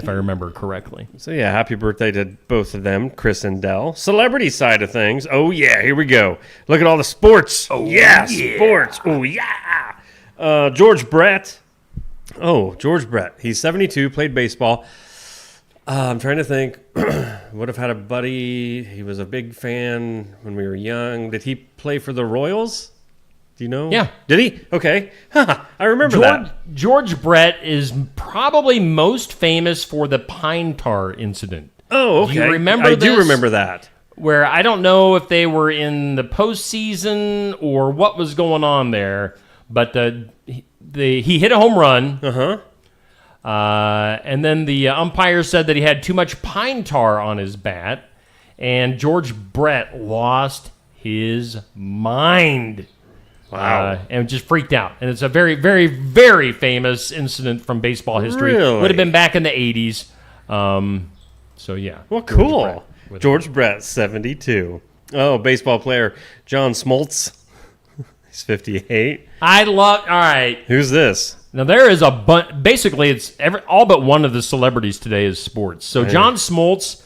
I remember correctly. So, happy birthday to both of them, Chris and Del. Celebrity side of things. Oh, yeah, here we go. Look at all the sports. Oh, yeah. Sports. Oh, yeah. George Brett. Oh, George Brett. He's 72, played baseball. I'm trying to think. Would have had a buddy. He was a big fan when we were young. Did he play for the Royals? Do you know? Yeah. Did he? Okay. I remember that. George Brett is probably most famous for the pine tar incident. Oh, okay. Do you remember this? I do remember that. Where I don't know if they were in the postseason or what was going on there, but he hit a home run. And then the umpire said that he had too much pine tar on his bat, and George Brett lost his mind. Wow. And just freaked out. And it's a very, very, very famous incident from baseball history. Really? Would have been back in the 80s. So, yeah. Well, cool. George Brett, 72. Oh, baseball player John Smoltz. He's 58. All right. Who's this? Now, there is basically, it's all but one of the celebrities today is sports. So, John Smoltz,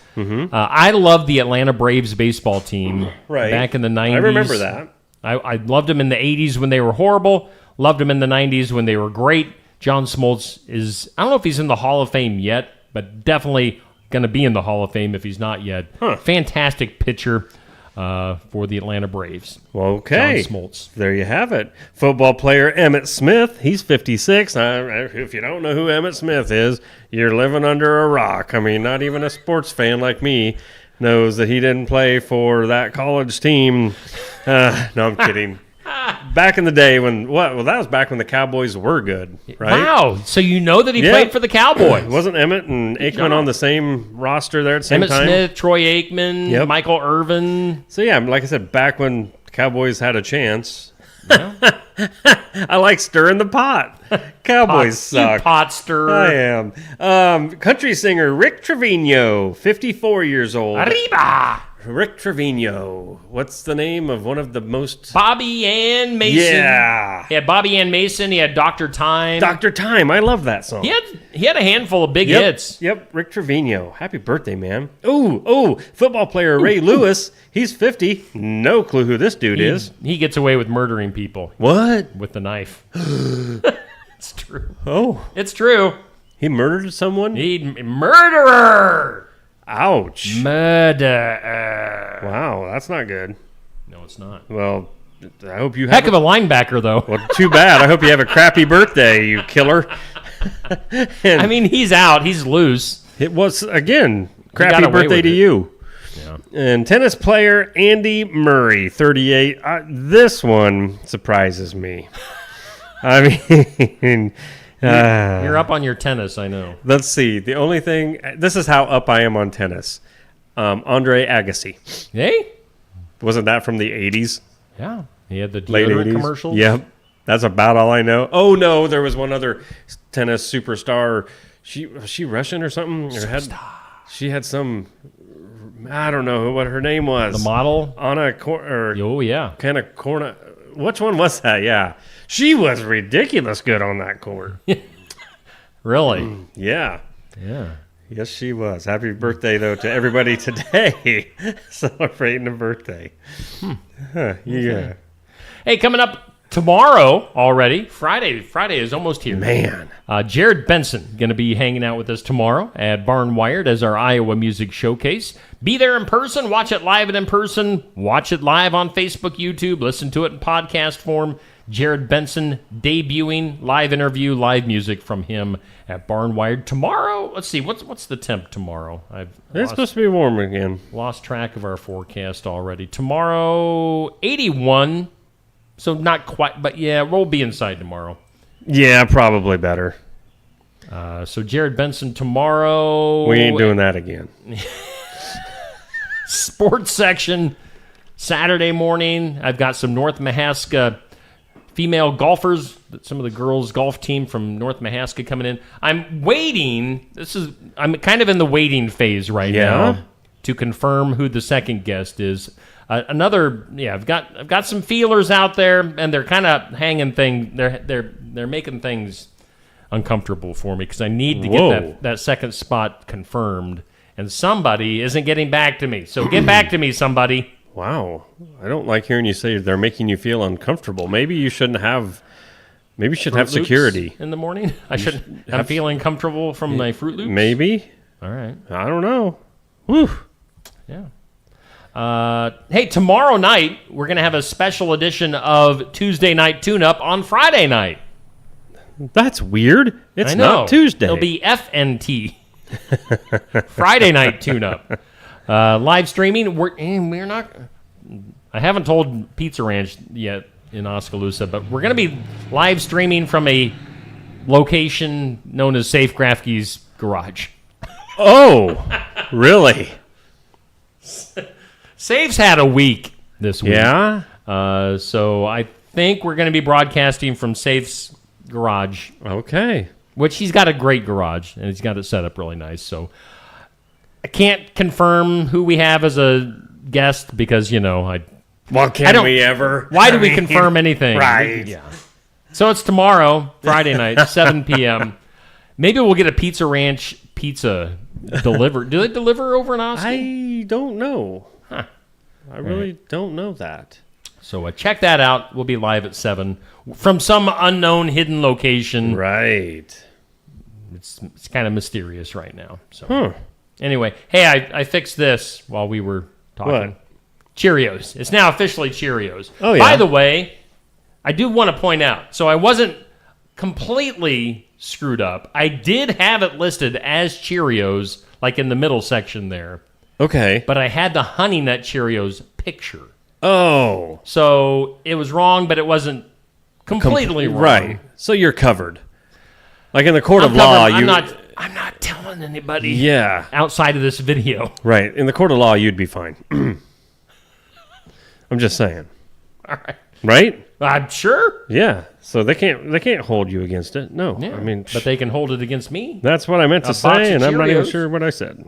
I love the Atlanta Braves baseball team back in the 90s. I remember that. I loved him in the 80s when they were horrible. Loved him in the 90s when they were great. John Smoltz is, I don't know if he's in the Hall of Fame yet, but definitely going to be in the Hall of Fame if he's not yet. Fantastic pitcher for the Atlanta Braves. Okay. John Smoltz. There you have it. Football player Emmitt Smith. He's 56. If you don't know who Emmitt Smith is, you're living under a rock. I mean, not even a sports fan like me knows that he didn't play for that college team. No, I'm kidding. back in the day when well, that was back when the Cowboys were good, right? Wow. So you know that he played for the Cowboys. Wasn't Emmett and Aikman on the same roster there at the same time? Emmett Smith, Troy Aikman, Michael Irvin. So yeah, like I said, back when Cowboys had a chance. I like stirring the pot. Cowboys suck. You pot stirrer. I am. Country singer Rick Trevino, 54 years old. Arriba! Rick Trevino. What's the name of one of the most... Bobby Ann Mason. Yeah. He had Bobby Ann Mason. He had Dr. Time. Dr. Time. I love that song. He had a handful of big hits. Yep. Rick Trevino. Happy birthday, man. Oh, football player Ray Lewis. He's 50. No clue who this dude is. He gets away with murdering people. What? With the knife. It's true. Oh. It's true. He murdered someone? Murderer! Ouch. Murderer. Wow, that's not good. No, it's not. Well, I hope you have... Heck of a linebacker, though. Well, too bad. I hope you have a crappy birthday, you killer. I mean, he's out. He's loose. It was, again, crappy birthday to you. Yeah. And tennis player Andy Murray, 38. This one surprises me. I mean... You're up on your tennis, I know. Let's see. The only thing... This is how up I am on tennis. Andre Agassi. Hey? Wasn't that from the 80s? Yeah. He had the late deodorant 80s commercials. Yep. That's about all I know. Oh, no. There was one other tennis superstar. Was she Russian or something? She had some... I don't know what her name was. The model? Anna... Oh, yeah. Kind of Corna... Which one was that? Yeah. She was ridiculous good on that court. Really? Yeah. Yeah. Yes, she was. Happy birthday, though, to everybody today celebrating a birthday. Yeah. Hey, coming up tomorrow already, Friday is almost here. Man. Jared Benson going to be hanging out with us tomorrow at Barn Wired as our Iowa Music Showcase. Be there in person, watch it live and in person, watch it live on Facebook, YouTube, listen to it in podcast form. Jared Benson debuting, live interview, live music from him at Barn Wired tomorrow. Let's see, what's the temp tomorrow? It's supposed to be warm again. Lost track of our forecast already. Tomorrow, 81. So not quite, but yeah, we'll be inside tomorrow. Yeah, probably better. So Jared Benson tomorrow. We ain't doing that again. Sports section Saturday morning. I've got some North Mahaska female golfers, some of the girls' golf team from North Mahaska coming in. I'm waiting. I'm kind of in the waiting phase right now to confirm who the second guest is. I've got some feelers out there, and they're kind of hanging things. They're making things uncomfortable for me because I need to get that second spot confirmed, and somebody isn't getting back to me. So get back to me, somebody. Wow, I don't like hearing you say they're making you feel uncomfortable. Maybe you shouldn't have. Maybe you should have security in the morning. I'm feeling comfortable from my Fruit Loops. Maybe. All right. I don't know. Woo. Yeah. Hey, tomorrow night we're gonna have a special edition of Tuesday Night Tune-Up on Friday night. That's weird. It's not Tuesday. It'll be FNT. Friday Night Tune-Up. Live streaming. We're not. I haven't told Pizza Ranch yet in Oskaloosa, but we're going to be live streaming from a location known as Safe Grafke's garage. Oh, really? Safe's had a week this week. Yeah. So I think we're going to be broadcasting from Safe's garage. Okay. Which he's got a great garage and he's got it set up really nice. So I can't confirm who we have as a guest because, can we ever? Why do we confirm anything? Right. Yeah. So it's tomorrow, Friday night, 7 p.m. Maybe we'll get a Pizza Ranch pizza delivered. Do they deliver over in Osky? I don't know. Huh. I really don't know that. So check that out. We'll be live at 7 from some unknown hidden location. Right. It's kind of mysterious right now. So anyway, hey, I fixed this while we were talking. What? Cheerios. It's now officially Cheerios. Oh, yeah. By the way, I do want to point out, so I wasn't completely screwed up. I did have it listed as Cheerios, like in the middle section there. Okay. But I had the Honey Nut Cheerios picture. Oh. So it was wrong, but it wasn't completely wrong. Right. So you're covered. Like in the court I'm of law, covered. I'm not telling anybody outside of this video. Right. In the court of law, you'd be fine. I'm just saying. All right. Right? I'm sure. Yeah. So they can't hold you against it. No. Yeah. I mean, but they can hold it against me. That's what I meant to A box say, of and I'm not even Cheerios. sure what I said.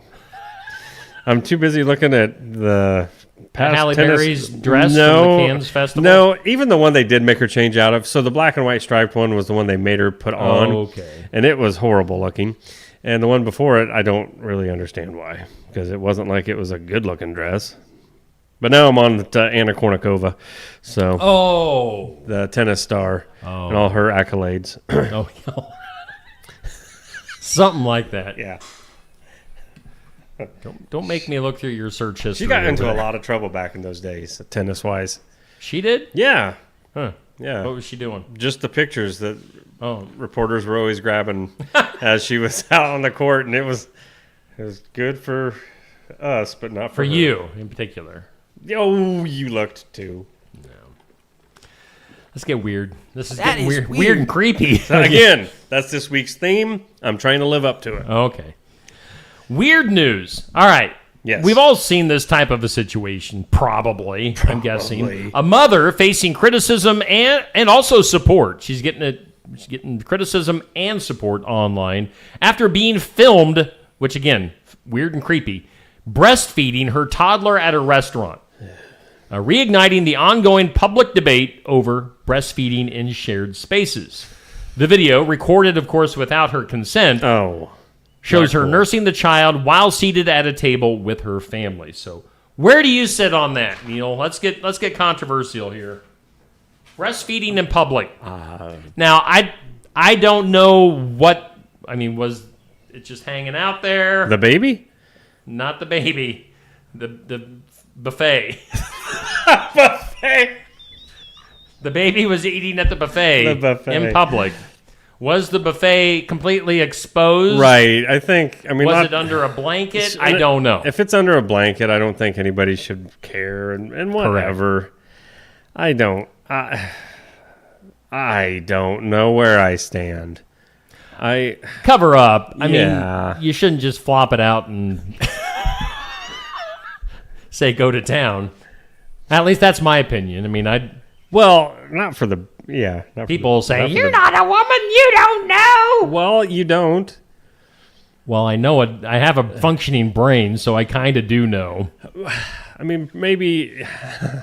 I'm too busy looking at the past Halle tennis. Berry's dress from the Cannes Festival? No, even the one they did make her change out of. So the black and white striped one was the one they made her put on. Okay. And it was horrible looking. And the one before it, I don't really understand why. Because it wasn't like it was a good looking dress. But now I'm on to Anna Kournikova. So the tennis star and all her accolades. Something like that. Yeah. Don't make me look through your search history. She got into over a there. lot of trouble back in those days, tennis wise. She did? Yeah. Huh. Yeah. What was she doing? Just the pictures that reporters were always grabbing as she was out on the court, and it was good for us, but not for her. you in particular. Oh, you looked too. Let's get weird. This is That getting is weird and creepy. So again, that's this week's theme. I'm trying to live up to it. Okay. Weird news. All right. Yes. We've all seen this type of a situation, probably. I'm guessing. A mother facing criticism and also support. She's getting criticism and support online after being filmed, which again, weird and creepy, breastfeeding her toddler at a restaurant. Reigniting the ongoing public debate over breastfeeding in shared spaces. The video, recorded, of course, without her consent, shows her nursing the child while seated at a table with her family. So, where do you sit on that, Neil? Let's get controversial here. Breastfeeding in public. Now, I don't know what. I mean, was it just hanging out there? The baby? Not the baby. The buffet. Buffet. The baby was eating at the buffet, The buffet. in public. Was the buffet completely exposed? Right. I think. I mean, was it under a blanket? I don't know. If it's under a blanket, I don't think anybody should care, and whatever. I don't know where I stand. Cover up. I Yeah. mean, you shouldn't just flop it out and say go to town. At least that's my opinion. I mean, not for the people will say You're not a woman, you don't know. Well, you don't. Well, I know it. I have a functioning brain, so I kind of do know. I mean, maybe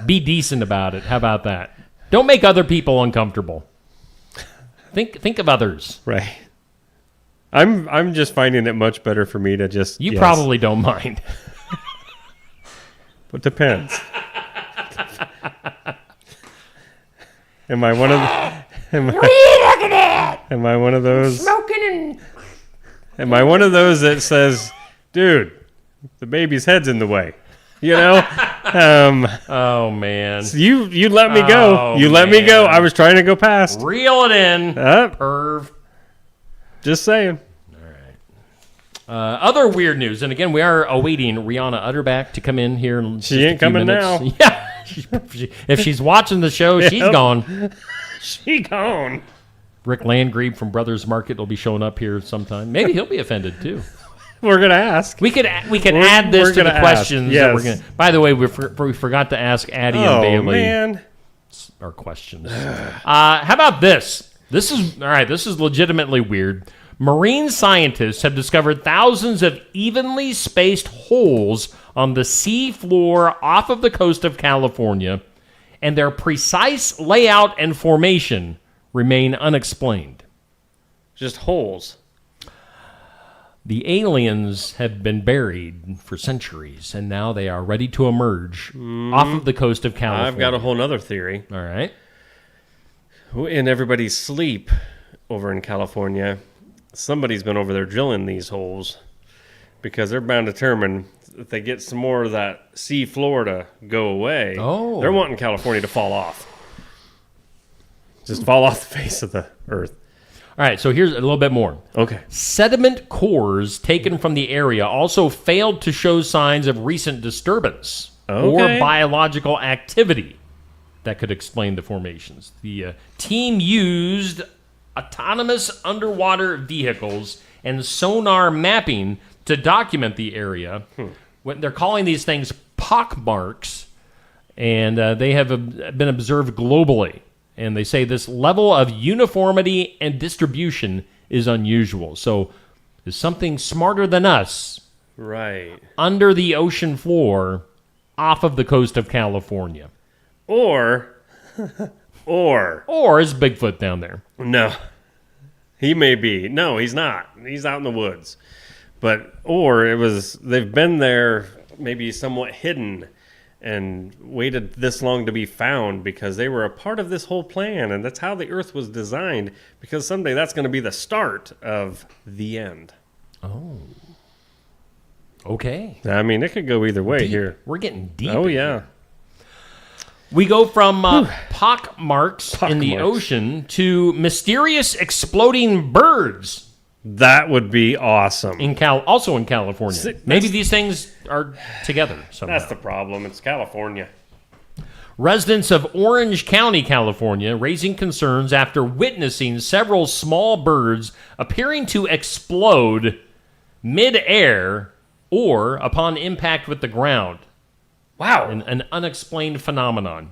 be decent about it. How about that? Don't make other people uncomfortable. Think of others. Right. I'm just finding it much better for me to just. You probably don't mind. It depends. Am I one of the, What are you looking at? Am I one of those? Smoking and... Am I one of those that says, dude, the baby's head's in the way? You know? Oh, man. So you let me go. You let me go. I was trying to go past. Reel it in. Perv. Just saying. Other weird news, and again, we are awaiting Rihanna Utterback to come in here. In She ain't coming now. Yeah. If she's watching the show, she's Yep. gone. She gone. Rick Landgrebe from Brothers Market will be showing up here sometime. Maybe he'll be offended too. We're gonna ask. We can We're add this to gonna the ask. questions that we're Yes. gonna. By the way, we forgot to ask Addie and Oh, Bailey man. our questions. How about this? This is legitimately weird. Marine scientists have discovered thousands of evenly spaced holes on the sea floor off of the coast of California, and their precise layout and formation remain unexplained. Just holes. The aliens have been buried for centuries, and now they are ready to emerge off of the coast of California. I've got a whole nother theory. All right. In everybody's sleep over in California, somebody's been over there drilling these holes because they're bound to determine if they get some more of that sea floor to go away. Oh. They're wanting California to fall off. Just fall off the face of the earth. All right, so here's a little bit more. Okay. Sediment cores taken from the area also failed to show signs of recent disturbance. or biological activity that could explain the formations. The team used autonomous underwater vehicles and sonar mapping to document the area. They're calling these things pockmarks, and they have been observed globally. And they say this level of uniformity and distribution is unusual. So is something smarter than us under the ocean floor off of the coast of California? Or is Bigfoot down there? No. He may be. No, he's not. He's out in the woods. They've been there maybe somewhat hidden and waited this long to be found because they were a part of this whole plan, and that's how the Earth was designed, because someday that's going to be the start of the end. Oh. Okay. I mean, it could go either way here. We're getting deep. Oh, yeah. We go from pockmarks in the ocean to mysterious exploding birds. That would be awesome. Also in California. Maybe these things are together somehow. That's the problem. It's California. Residents of Orange County, California, raising concerns after witnessing several small birds appearing to explode mid-air or upon impact with the ground. Wow. An unexplained phenomenon.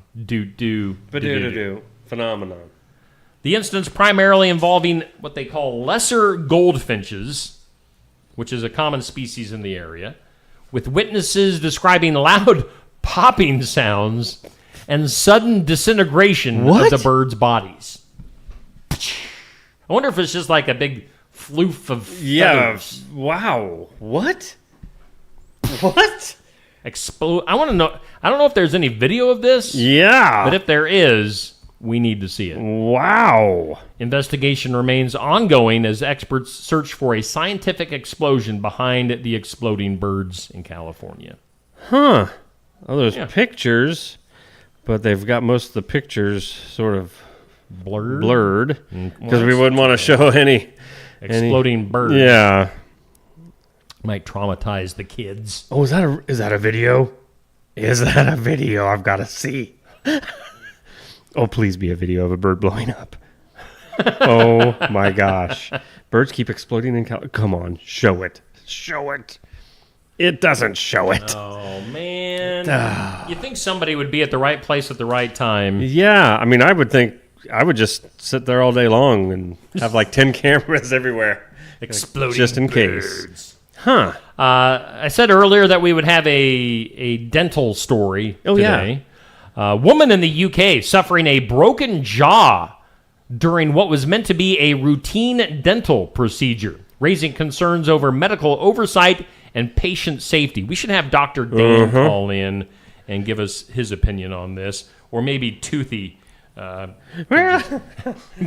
Phenomenon. The incidents primarily involving what they call lesser goldfinches, which is a common species in the area, with witnesses describing loud popping sounds and sudden disintegration of the birds' bodies. I wonder if it's just like a big floof of feathers. Wow. What? What? Explode. I want to know. I don't know if there's any video of this. Yeah. But if there is, we need to see it. Wow. Investigation remains ongoing as experts search for a scientific explosion behind the exploding birds in California. Huh. Well, there's pictures, but they've got most of the pictures sort of blurred because we wouldn't want to show any exploding birds. Yeah. Might traumatize the kids. Oh, is that a video? Is that a video I've got to see? Oh, please be a video of a bird blowing up. Oh, my gosh. Birds keep exploding in California. Come on, show it. Show it. It doesn't show it. Oh, man. You think somebody would be at the right place at the right time. Yeah. I mean, I would think I would just sit there all day long and have like 10 cameras everywhere. Exploding just in birds. Case. Huh. I said earlier that we would have a dental story today. Yeah. Woman in the UK suffering a broken jaw during what was meant to be a routine dental procedure, raising concerns over medical oversight and patient safety. We should have Dr. Dan call in and give us his opinion on this, or maybe Toothy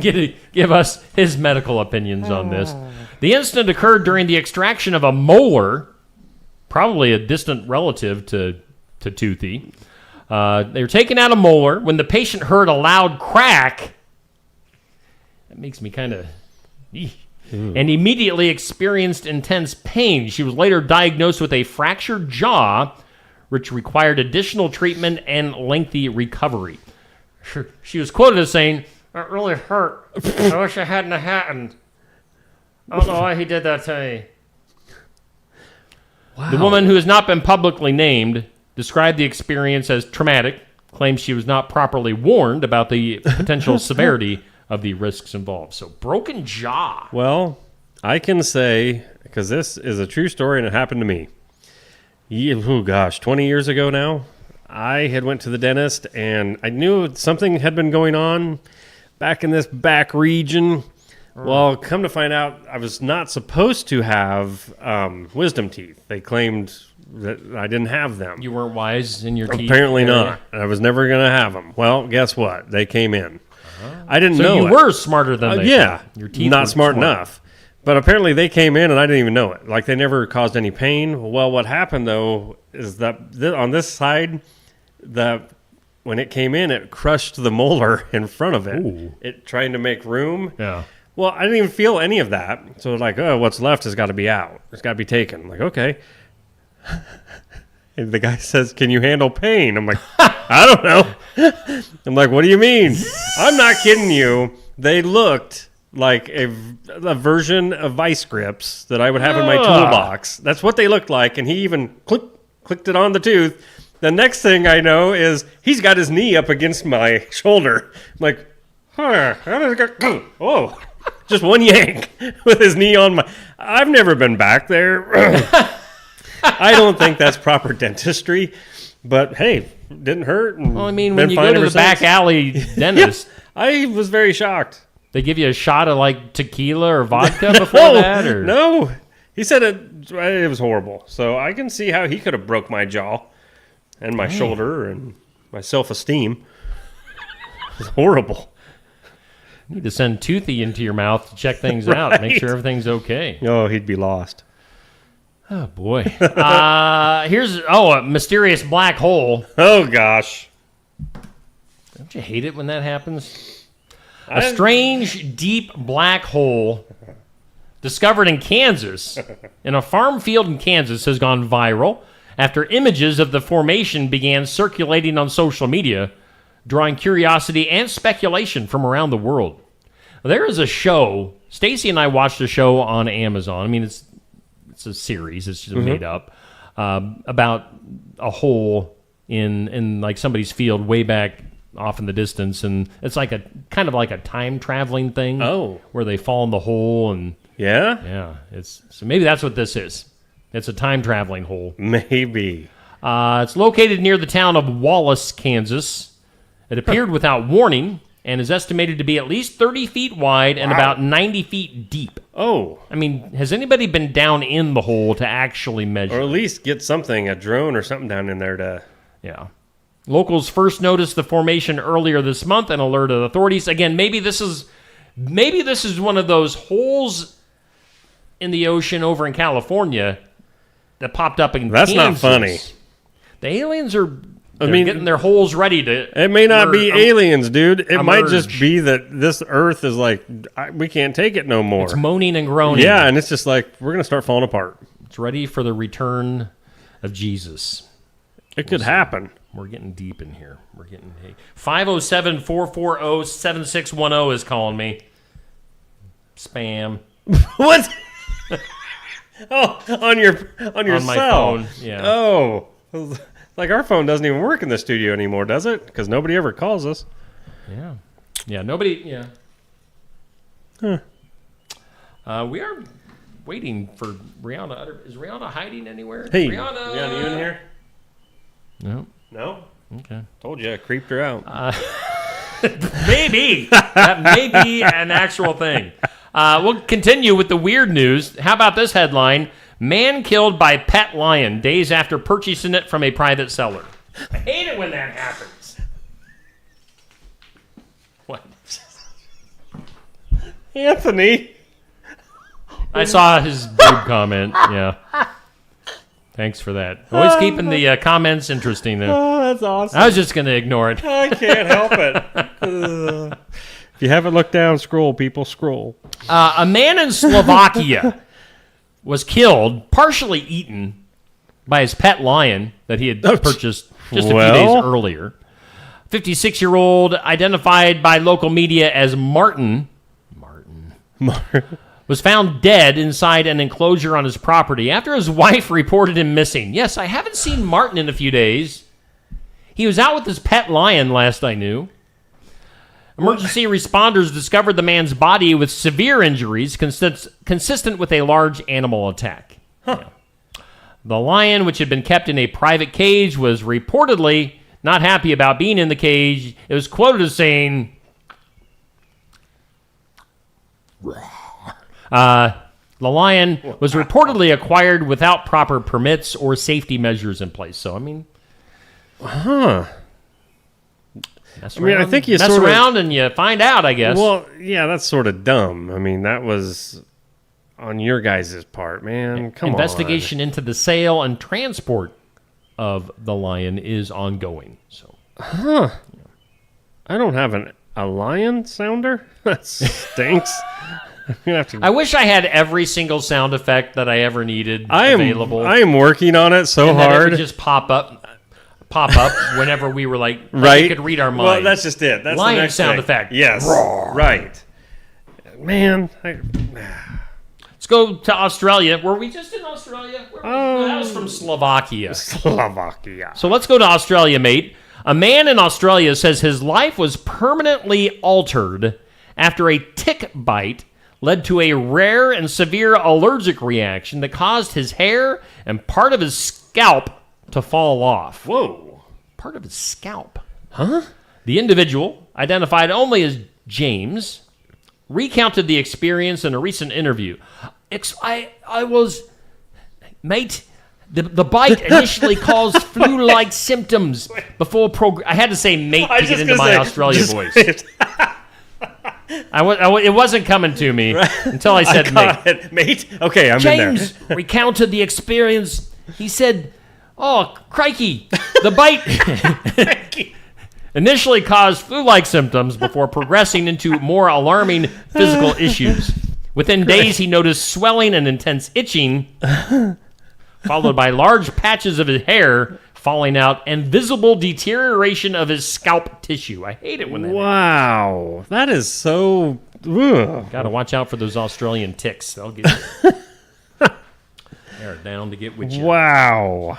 give us his medical opinions on this. The incident occurred during the extraction of a molar, probably a distant relative to Toothy. They were taking out a molar when the patient heard a loud crack. That makes me kind of... And immediately experienced intense pain. She was later diagnosed with a fractured jaw, which required additional treatment and lengthy recovery. She was quoted as saying, "It really hurt. I wish I hadn't happened. I don't know why he did that to me." Wow. The woman, who has not been publicly named, described the experience as traumatic, claims she was not properly warned about the potential severity of the risks involved. So, broken jaw. Well, I can say, because this is a true story and it happened to me. 20 years ago now, I had went to the dentist and I knew something had been going on back in this back region. Well, come to find out, I was not supposed to have wisdom teeth. They claimed that I didn't have them. You weren't wise in your teeth? Apparently not. I was never going to have them. Well, guess what? They came in. I didn't know So you were smarter than they yeah. thought. Your teeth not were smart enough. But apparently they came in and I didn't even know it. Like they never caused any pain. Well, what happened though is that on this side, when it came in, it crushed the molar in front of it. Ooh. It trying to make room. Yeah. Well, I didn't even feel any of that. So like, oh, what's left has got to be out. It's got to be taken. I'm like, okay. And the guy says, "Can you handle pain?" I'm like, "I don't know." I'm like, "What do you mean?" I'm not kidding you. They looked like a version of vice grips that I would have in my toolbox. That's what they looked like. And he even clicked it on the tooth. The next thing I know is he's got his knee up against my shoulder. I'm like, how does it go? Oh, just one yank with his knee on my... I've never been back there. I don't think that's proper dentistry. But hey, didn't hurt. Well, I mean, when you go to the back alley dentist... Yeah, I was very shocked. They give you a shot of like tequila or vodka before that? Or? No. He said it was horrible. So I can see how he could have broke my jaw and my shoulder and my self-esteem. It's horrible. You need to send Toothy into your mouth to check things out, make sure everything's okay. Oh, he'd be lost. Oh, boy. Here's a mysterious black hole. Oh, gosh. Don't you hate it when that happens? A strange, deep black hole discovered in Kansas, in a farm field in Kansas, has gone viral after images of the formation began circulating on social media, drawing curiosity and speculation from around the world. There is a show. Stacy and I watched a show on Amazon. I mean, it's a series. It's just made up about a hole in like somebody's field way back off in the distance, and it's like a kind of like a time traveling thing. Oh, where they fall in the hole and yeah. So maybe that's what this is. It's a time traveling hole. Maybe. It's located near the town of Wallace, Kansas. It appeared without warning and is estimated to be at least 30 feet wide and about 90 feet deep. Oh. I mean, has anybody been down in the hole to actually measure? Or at least get something, a drone or something down in there to... Yeah. Locals first noticed the formation earlier this month and alerted authorities. Again, maybe this is one of those holes in the ocean over in California that popped up in Kansas. That's not funny. The aliens are getting their holes ready to... It may not be aliens, dude. It might just be that this Earth is like, we can't take it no more. It's moaning and groaning. Yeah, and it's just like, we're going to start falling apart. It's ready for the return of Jesus. It could happen. We're getting deep in here. 507-440-7610 is calling me. Spam. What? Oh, on your my cell. phone. Yeah. Oh, like our phone doesn't even work in the studio anymore, does it? Because nobody ever calls us. Yeah. Yeah. Nobody. Yeah. Huh. We are waiting for Rihanna. Is Rihanna hiding anywhere? Hey, Rihanna, you in here? No. No? Okay. Told you, I creeped her out. Maybe. That may be an actual thing. We'll continue with the weird news. How about this headline? Man killed by pet lion days after purchasing it from a private seller. I hate it when that happens. What? Anthony. I saw his boob comment. Yeah. Thanks for that. Always keeping the comments interesting, though. Oh, that's awesome. I was just going to ignore it. I can't help it. If you haven't looked down, scroll, people, scroll. A man in Slovakia was killed, partially eaten, by his pet lion that he had purchased just a few days earlier. 56-year-old, identified by local media as Martin, was found dead inside an enclosure on his property after his wife reported him missing. Yes, I haven't seen Martin in a few days. He was out with his pet lion last I knew. Emergency responders discovered the man's body with severe injuries consistent with a large animal attack. Yeah. The lion, which had been kept in a private cage, was reportedly not happy about being in the cage. It was quoted as saying... the lion was reportedly acquired without proper permits or safety measures in place. So, I mean... Huh. I think you mess around and you find out, I guess. Well, yeah, that's sort of dumb. I mean, that was on your guys' part, man. Come on. Investigation into the sale and transport of the lion is ongoing. So, I don't have a lion sounder. That stinks. I wish I had every single sound effect that I ever needed available. I am working on it so and hard. That it would just pop up whenever we were like right. We could read our mind. Well, that's just it. That's Lion the next sound thing. effect. Yes. Roar. Right. Man. Let's go to Australia. Were we just in Australia? That was from Slovakia. So let's go to Australia, mate. A man in Australia says his life was permanently altered after a tick bite led to a rare and severe allergic reaction that caused his hair and part of his scalp to fall off. Whoa. Part of his scalp. Huh? The individual, identified only as James, recounted the experience in a recent interview. I was... Mate... The bite initially caused flu-like symptoms before I had to say mate to get into my Australia voice. It wasn't coming to me until I said mate. Mate? Okay, I'm James in there. recounted the experience. He said, "Oh, crikey, the bite initially caused flu-like symptoms before progressing into more alarming physical issues. Within days, he noticed swelling and intense itching, followed by large patches of his hair falling out and visible deterioration of his scalp tissue." I hate it when that happens. That is so... Got to watch out for those Australian ticks. They'll get you. They're down to get with you. Wow.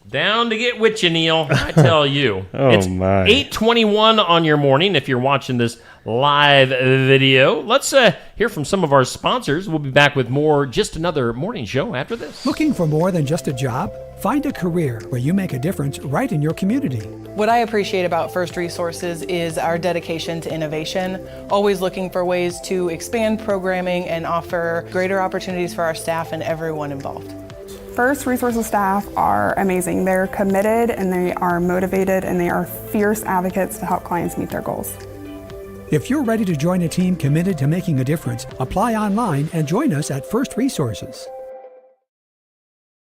Down to get with you, Neil. I tell you. It's my. 8:21 on your morning if you're watching this live video. Let's hear from some of our sponsors. We'll be back with more Just Another Morning Show after this. Looking for more than just a job? Find a career where you make a difference right in your community. What I appreciate about First Resources is our dedication to innovation, always looking for ways to expand programming and offer greater opportunities for our staff and everyone involved. First Resources staff are amazing. They're committed and they are motivated and they are fierce advocates to help clients meet their goals. If you're ready to join a team committed to making a difference, apply online and join us at First Resources.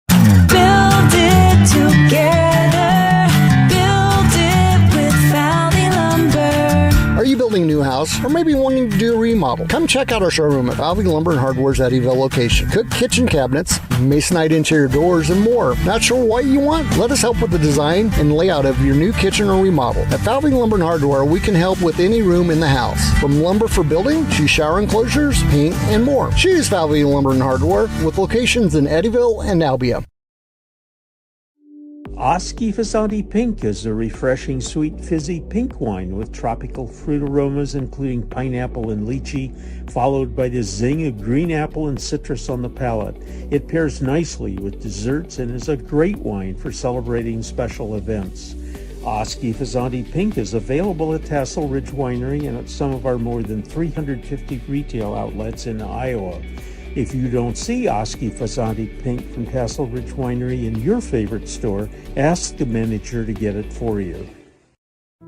Build it together. Build it with Valley Lumber. Are you building a new house or maybe wanting to do a remodel? Come check out our showroom at Valley Lumber and Hardware's Eddyville location. Cook kitchen cabinets, masonite interior doors, and more. Not sure what you want? Let us help with the design and layout of your new kitchen or remodel. At Valley Lumber and Hardware, we can help with any room in the house, from lumber for building to shower enclosures, paint, and more. Choose Valley Lumber and Hardware with locations in Eddyville and Albia. Osky Fazanti Pink is a refreshing, sweet, fizzy pink wine with tropical fruit aromas including pineapple and lychee, followed by the zing of green apple and citrus on the palate. It pairs nicely with desserts and is a great wine for celebrating special events. Osky Fazanti Pink is available at Tassel Ridge Winery and at some of our more than 350 retail outlets in Iowa. If you don't see Osky Fazanti Pink from Tassel Ridge Winery in your favorite store, ask the manager to get it for you.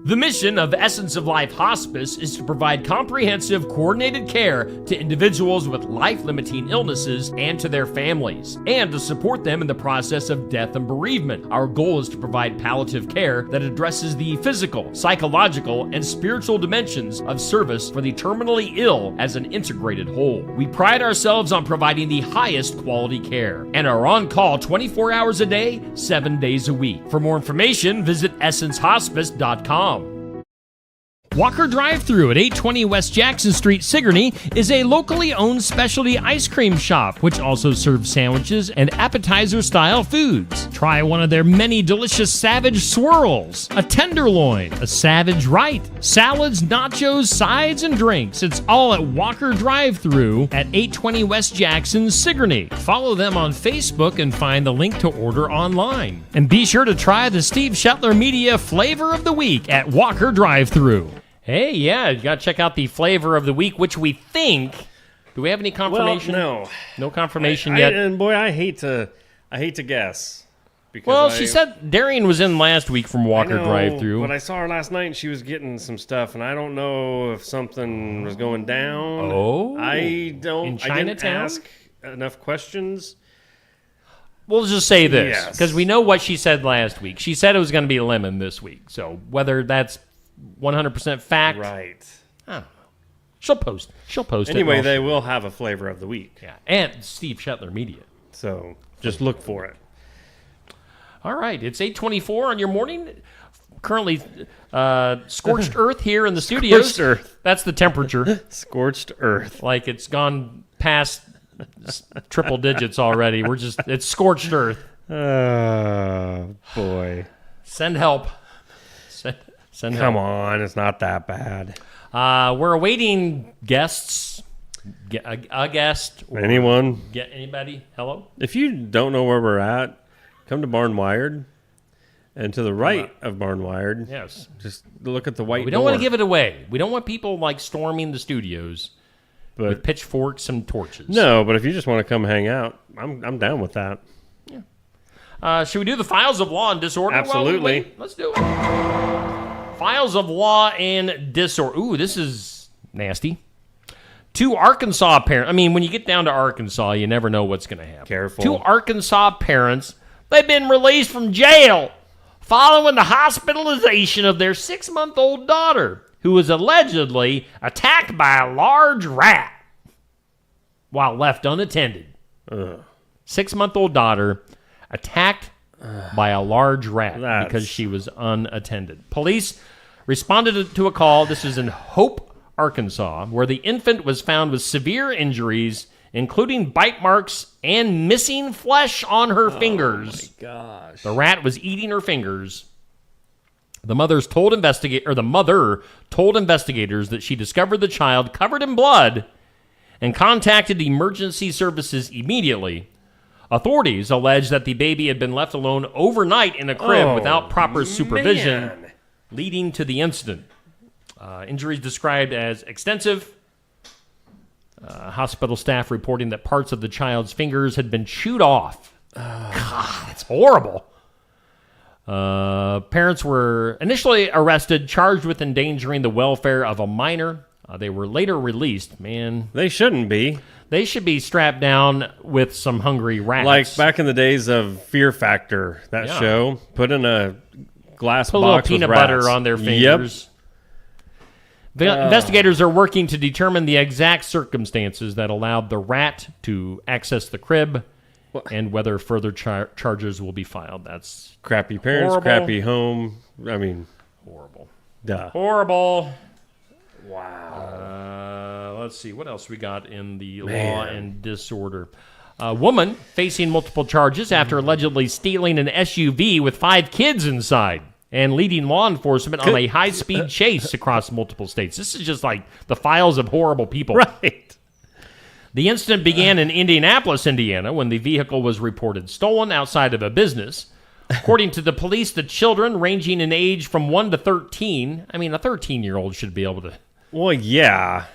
The mission of Essence of Life Hospice is to provide comprehensive, coordinated care to individuals with life-limiting illnesses and to their families, and to support them in the process of death and bereavement. Our goal is to provide palliative care that addresses the physical, psychological, and spiritual dimensions of service for the terminally ill as an integrated whole. We pride ourselves on providing the highest quality care and are on call 24 hours a day, 7 days a week. For more information, visit essencehospice.com. Walker Drive-Thru at 820 West Jackson Street, Sigourney, is a locally owned specialty ice cream shop, which also serves sandwiches and appetizer-style foods. Try one of their many delicious Savage Swirls, a Tenderloin, a Savage Right, salads, nachos, sides, and drinks. It's all at Walker Drive-Thru at 820 West Jackson, Sigourney. Follow them on Facebook and find the link to order online. And be sure to try the Steve Shetler Media Flavor of the Week at Walker Drive-Thru. Hey, yeah, you got to check out the flavor of the week, which we think. Do we have any confirmation? Well, no confirmation yet. And boy, I hate to guess. Well, she said Darian was in last week from Walker Drive-Thru. But I saw her last night, and she was getting some stuff, and I don't know if something was going down. Oh, I in Chinatown? didn't ask enough questions. We'll just say this, Yes. because we know what she said last week. She said it was going to be lemon this week. So whether that's 100% fact, right? I don't know. She'll post it. Anyway, they will have a flavor of the week. Yeah, and Steve Shetler Media. So just look for it. All right, it's 8:24 on your morning. Currently, scorched earth here in the studios. Scorched earth. That's the temperature. Scorched earth. Like it's gone past triple digits already. It's scorched earth. Oh, boy. Send help. Send help. Come on, it's not that bad. We're awaiting guests. A guest. Anyone? Get anybody? Hello? If you don't know where we're at, come to Barn Wired. And to the right of Barn Wired, yes, just look at the white We don't door. want to give it away. We don't want people like storming the studios with pitchforks and torches. No, but if you just want to come hang out, I'm down with that. Yeah. Should we do the files of law and disorder? Absolutely. Let's do it. Files of law and disorder. Ooh, this is nasty. Two Arkansas parents. I mean, when you get down to Arkansas, you never know what's going to happen. Careful. Two Arkansas parents, they've been released from jail following the hospitalization of their 6-month-old daughter, who was allegedly attacked by a large rat while left unattended. 6-month-old daughter attacked by a large rat because she was unattended. Police responded to a call. This is in Hope, Arkansas, where the infant was found with severe injuries, including bite marks and missing flesh on her fingers. Oh, my gosh. The rat was eating her fingers. The mother told investigators that she discovered the child covered in blood and contacted emergency services immediately. Authorities allege that the baby had been left alone overnight in a crib without proper supervision, leading to the incident. Injuries described as extensive. Hospital staff reporting that parts of the child's fingers had been chewed off. God, that's horrible. Parents were initially arrested, charged with endangering the welfare of a minor. They were later released. Man, they shouldn't be. They should be strapped down with some hungry rats. Like back in the days of Fear Factor, that show. Put in a glass Put box a little with peanut rats. butter on their fingers. Yep. The investigators are working to determine the exact circumstances that allowed the rat to access the crib and whether further charges will be filed. That's crappy parents, horrible. crappy home. I mean, horrible. Duh. Horrible. Wow. Let's see. What else we got in the law and disorder? A woman facing multiple charges after allegedly stealing an SUV with 5 kids inside and leading law enforcement on a high-speed chase across multiple states. This is just like the files of horrible people. Right. The incident began in Indianapolis, Indiana, when the vehicle was reported stolen outside of a business. According to the police, the children, ranging in age from 1 to 13, I mean, a 13-year-old should be able to... Well, yeah.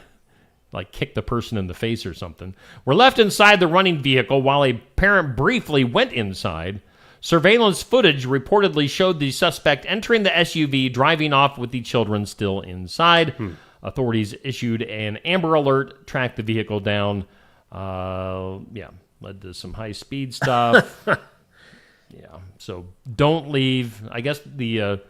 Like kick the person in the face or something, were left inside the running vehicle while a parent briefly went inside. Surveillance footage reportedly showed the suspect entering the SUV, driving off with the children still inside. Authorities issued an Amber Alert, tracked the vehicle down. Led to some high-speed stuff. So don't leave. I guess the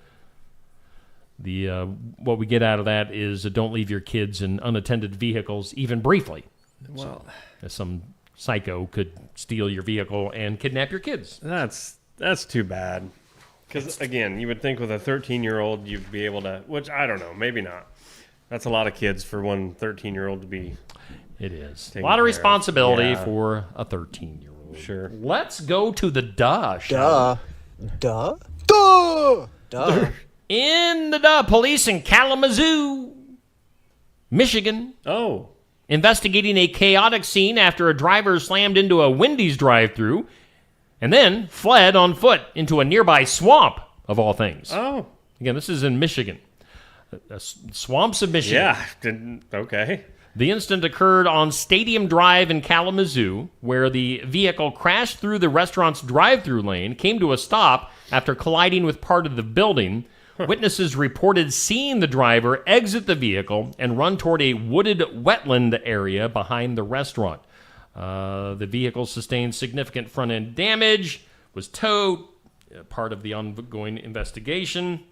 what we get out of that is don't leave your kids in unattended vehicles, even briefly. Well, some psycho could steal your vehicle and kidnap your kids. That's too bad. Because, again, you would think with a 13-year-old you'd be able to, which I don't know, maybe not. That's a lot of kids for one 13-year-old to be. It is. A lot of responsibility for a 13-year-old. Sure. Let's go to the duh. Duh. In the police in Kalamazoo, Michigan. Investigating a chaotic scene after a driver slammed into a Wendy's drive-thru and then fled on foot into a nearby swamp, of all things. Again, this is in Michigan. Swamps of Michigan. Yeah, okay. The incident occurred on Stadium Drive in Kalamazoo, where the vehicle crashed through the restaurant's drive-thru lane, came to a stop after colliding with part of the building. Witnesses reported seeing the driver exit the vehicle and run toward a wooded wetland area behind the restaurant. The vehicle sustained significant front-end damage, was towed, part of the ongoing investigation.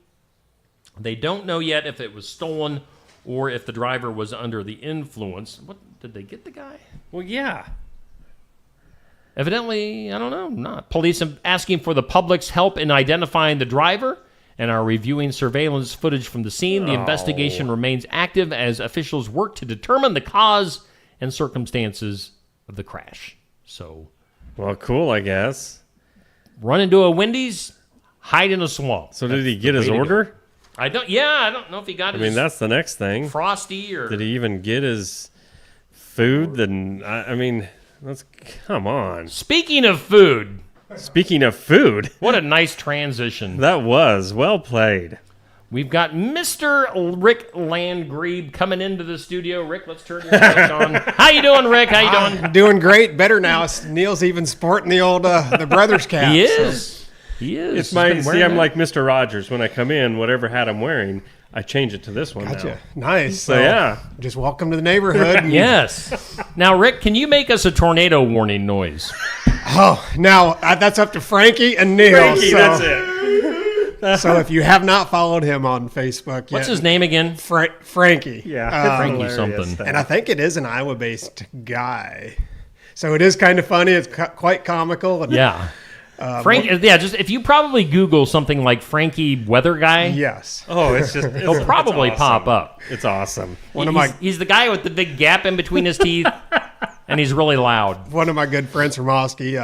They don't know yet if it was stolen or if the driver was under the influence. What did they get the guy? Well, yeah. Evidently, I don't know, not. Police are asking for the public's help in identifying the driver and are reviewing surveillance footage from the scene. The investigation remains active as officials work to determine the cause and circumstances of the crash. So, well, cool, I guess. Run into a Wendy's, hide in a swamp. So did he get his order? I don't know if he got his. I mean, that's the next thing. Frosty or did he even get his food? Then I mean, come on. Speaking of food. What a nice transition. That was well played. We've got Mr. Rick Landgrebe coming into the studio. Rick, let's turn your mic on. How you doing, Rick? How you doing? I'm doing great. Better now. Neil's even sporting the old the brothers cap. He is. So. He is. It's my I'm like Mr. Rogers. When I come in, whatever hat I'm wearing, I change it to this one. Gotcha. Now. Nice. So yeah, just welcome to the neighborhood. Yes. Now, Rick, can you make us a tornado warning noise? Oh, now that's up to Frankie and Neil. That's it. So if you have not followed him on Facebook yet. What's his name again? Frankie. Yeah, Frankie something. And I think it is an Iowa-based guy. So it is kind of funny. It's quite comical. And, yeah. Just if you probably Google something like Frankie Weather Guy. Yes. Oh, he'll probably pop up. It's awesome. He's the guy with the big gap in between his teeth, and he's really loud. One of my good friends from Osky,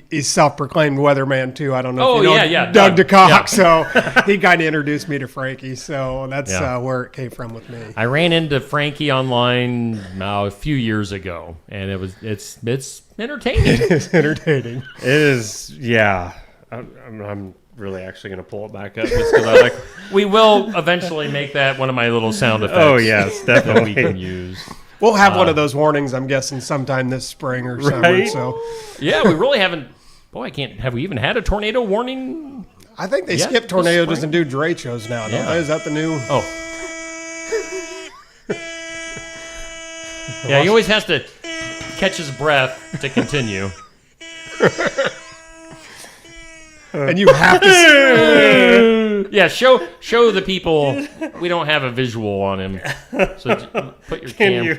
he's self-proclaimed weatherman too. I don't know if you know Doug DeCock. Yeah. So he kind of introduced me to Frankie. So that's where it came from with me. I ran into Frankie online a few years ago, and it's entertaining. It's entertaining. It is, yeah. I'm really actually going to pull it back up just because I like. We will eventually make that one of my little sound effects. Oh yes, definitely that we can use. We'll have one of those warnings, I'm guessing, sometime this spring or summer. Right? So, yeah, we really haven't. Boy, have we even had a tornado warning? I think they skip tornadoes and do derechos now. Don't they? Is that the new? Oh. Yeah, he always has to catch his breath to continue. And you have to. Yeah, show the people. We don't have a visual on him. So put your cam.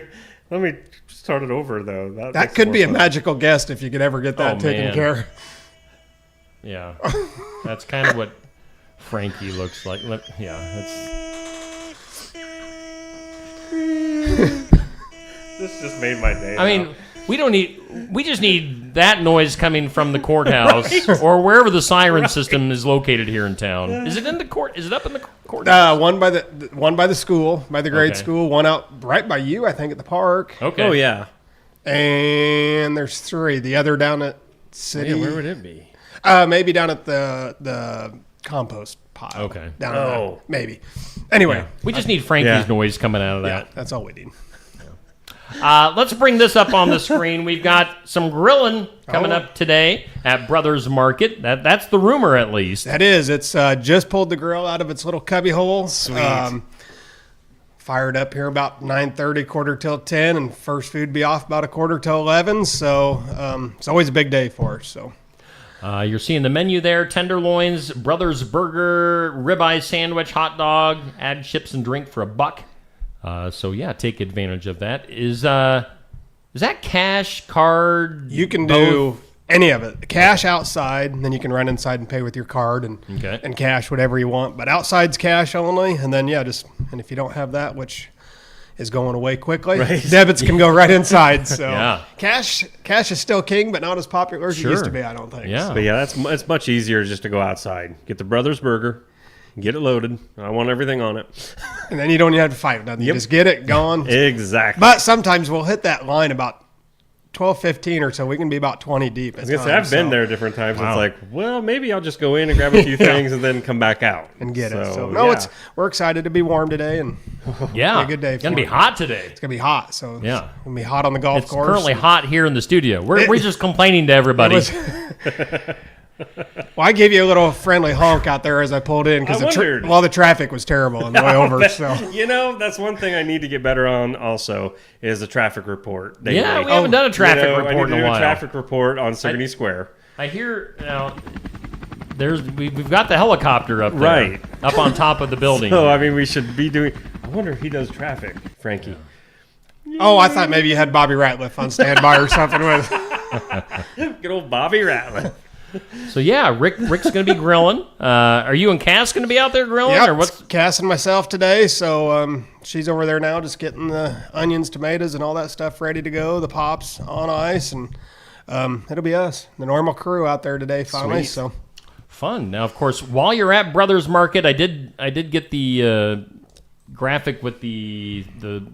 Let me start it over though. That could be a magical guest if you could ever get that taken care of. Yeah, that's kind of what Frankie looks like. This just made my day. I mean, we just need that noise coming from the courthouse or wherever the siren system is located here in town. Is it in the court? Is it up in the courthouse? One by the school, by the grade school. One out right by you, I think, at the park. Okay. Oh yeah. And there's 3. The other down at City. Yeah, where would it be? Maybe down at the compost pile. Okay. Down there, maybe. Anyway, we just need Frankie's noise coming out of that. Yeah, that's all we need. Let's bring this up on the screen. We've got some grilling coming up today at Brothers Market. That's the rumor, at least. That is. It's just pulled the grill out of its little cubby hole. Sweet. Fired up here about 9:30, quarter till 10, and first food be off about a quarter till 11. So it's always a big day for us. So. You're seeing the menu there: tenderloins, Brothers Burger, ribeye sandwich, hot dog. Add chips and drink for $1. So yeah, take advantage of that. Is that cash, card? You can do any of it. Cash outside, and then you can run inside and pay with your card and cash whatever you want. But outside's cash only, and then and if you don't have that, which is going away quickly, debits can go right inside. So cash is still king, but not as popular as it used to be. I don't think. Yeah, but yeah, it's much easier just to go outside, get the Brothers Burger. Get it loaded. I want everything on it. And then you don't even have to fight nothing. You just get it, gone. Exactly. But sometimes we'll hit that line about 12, 15 or so. We can be about 20 deep. I was going to say, I've been there different times. Wow. It's like, well, maybe I'll just go in and grab a few things and then come back out. And get it. So, we're excited to be warm today. And be a good day. It's going to be hot today. It's going to be hot. So, it's going to be hot on the golf course. It's currently hot here in the studio. We're just complaining to everybody. Well, I gave you a little friendly honk out there as I pulled in because the traffic was terrible on the way over. So that's one thing I need to get better on. Also, is the traffic report. We haven't done a traffic report in a while. A traffic report on Sigourney Square. I hear now. We've got the helicopter up there, right up on top of the building. So I mean, we should be doing. I wonder if he does traffic, Frankie. Oh, I thought maybe you had Bobby Ratliff on standby or something with. Good old Bobby Ratliff. So yeah, Rick's going to be grilling. Are you and Cass going to be out there grilling? Yep, or what's Cass and myself today. So she's over there now, just getting the onions, tomatoes, and all that stuff ready to go. The pops on ice, and it'll be us, the normal crew, out there today. Finally, Sweet. so fun. Now, of course, while you're at Brothers Market, I did get the graphic with the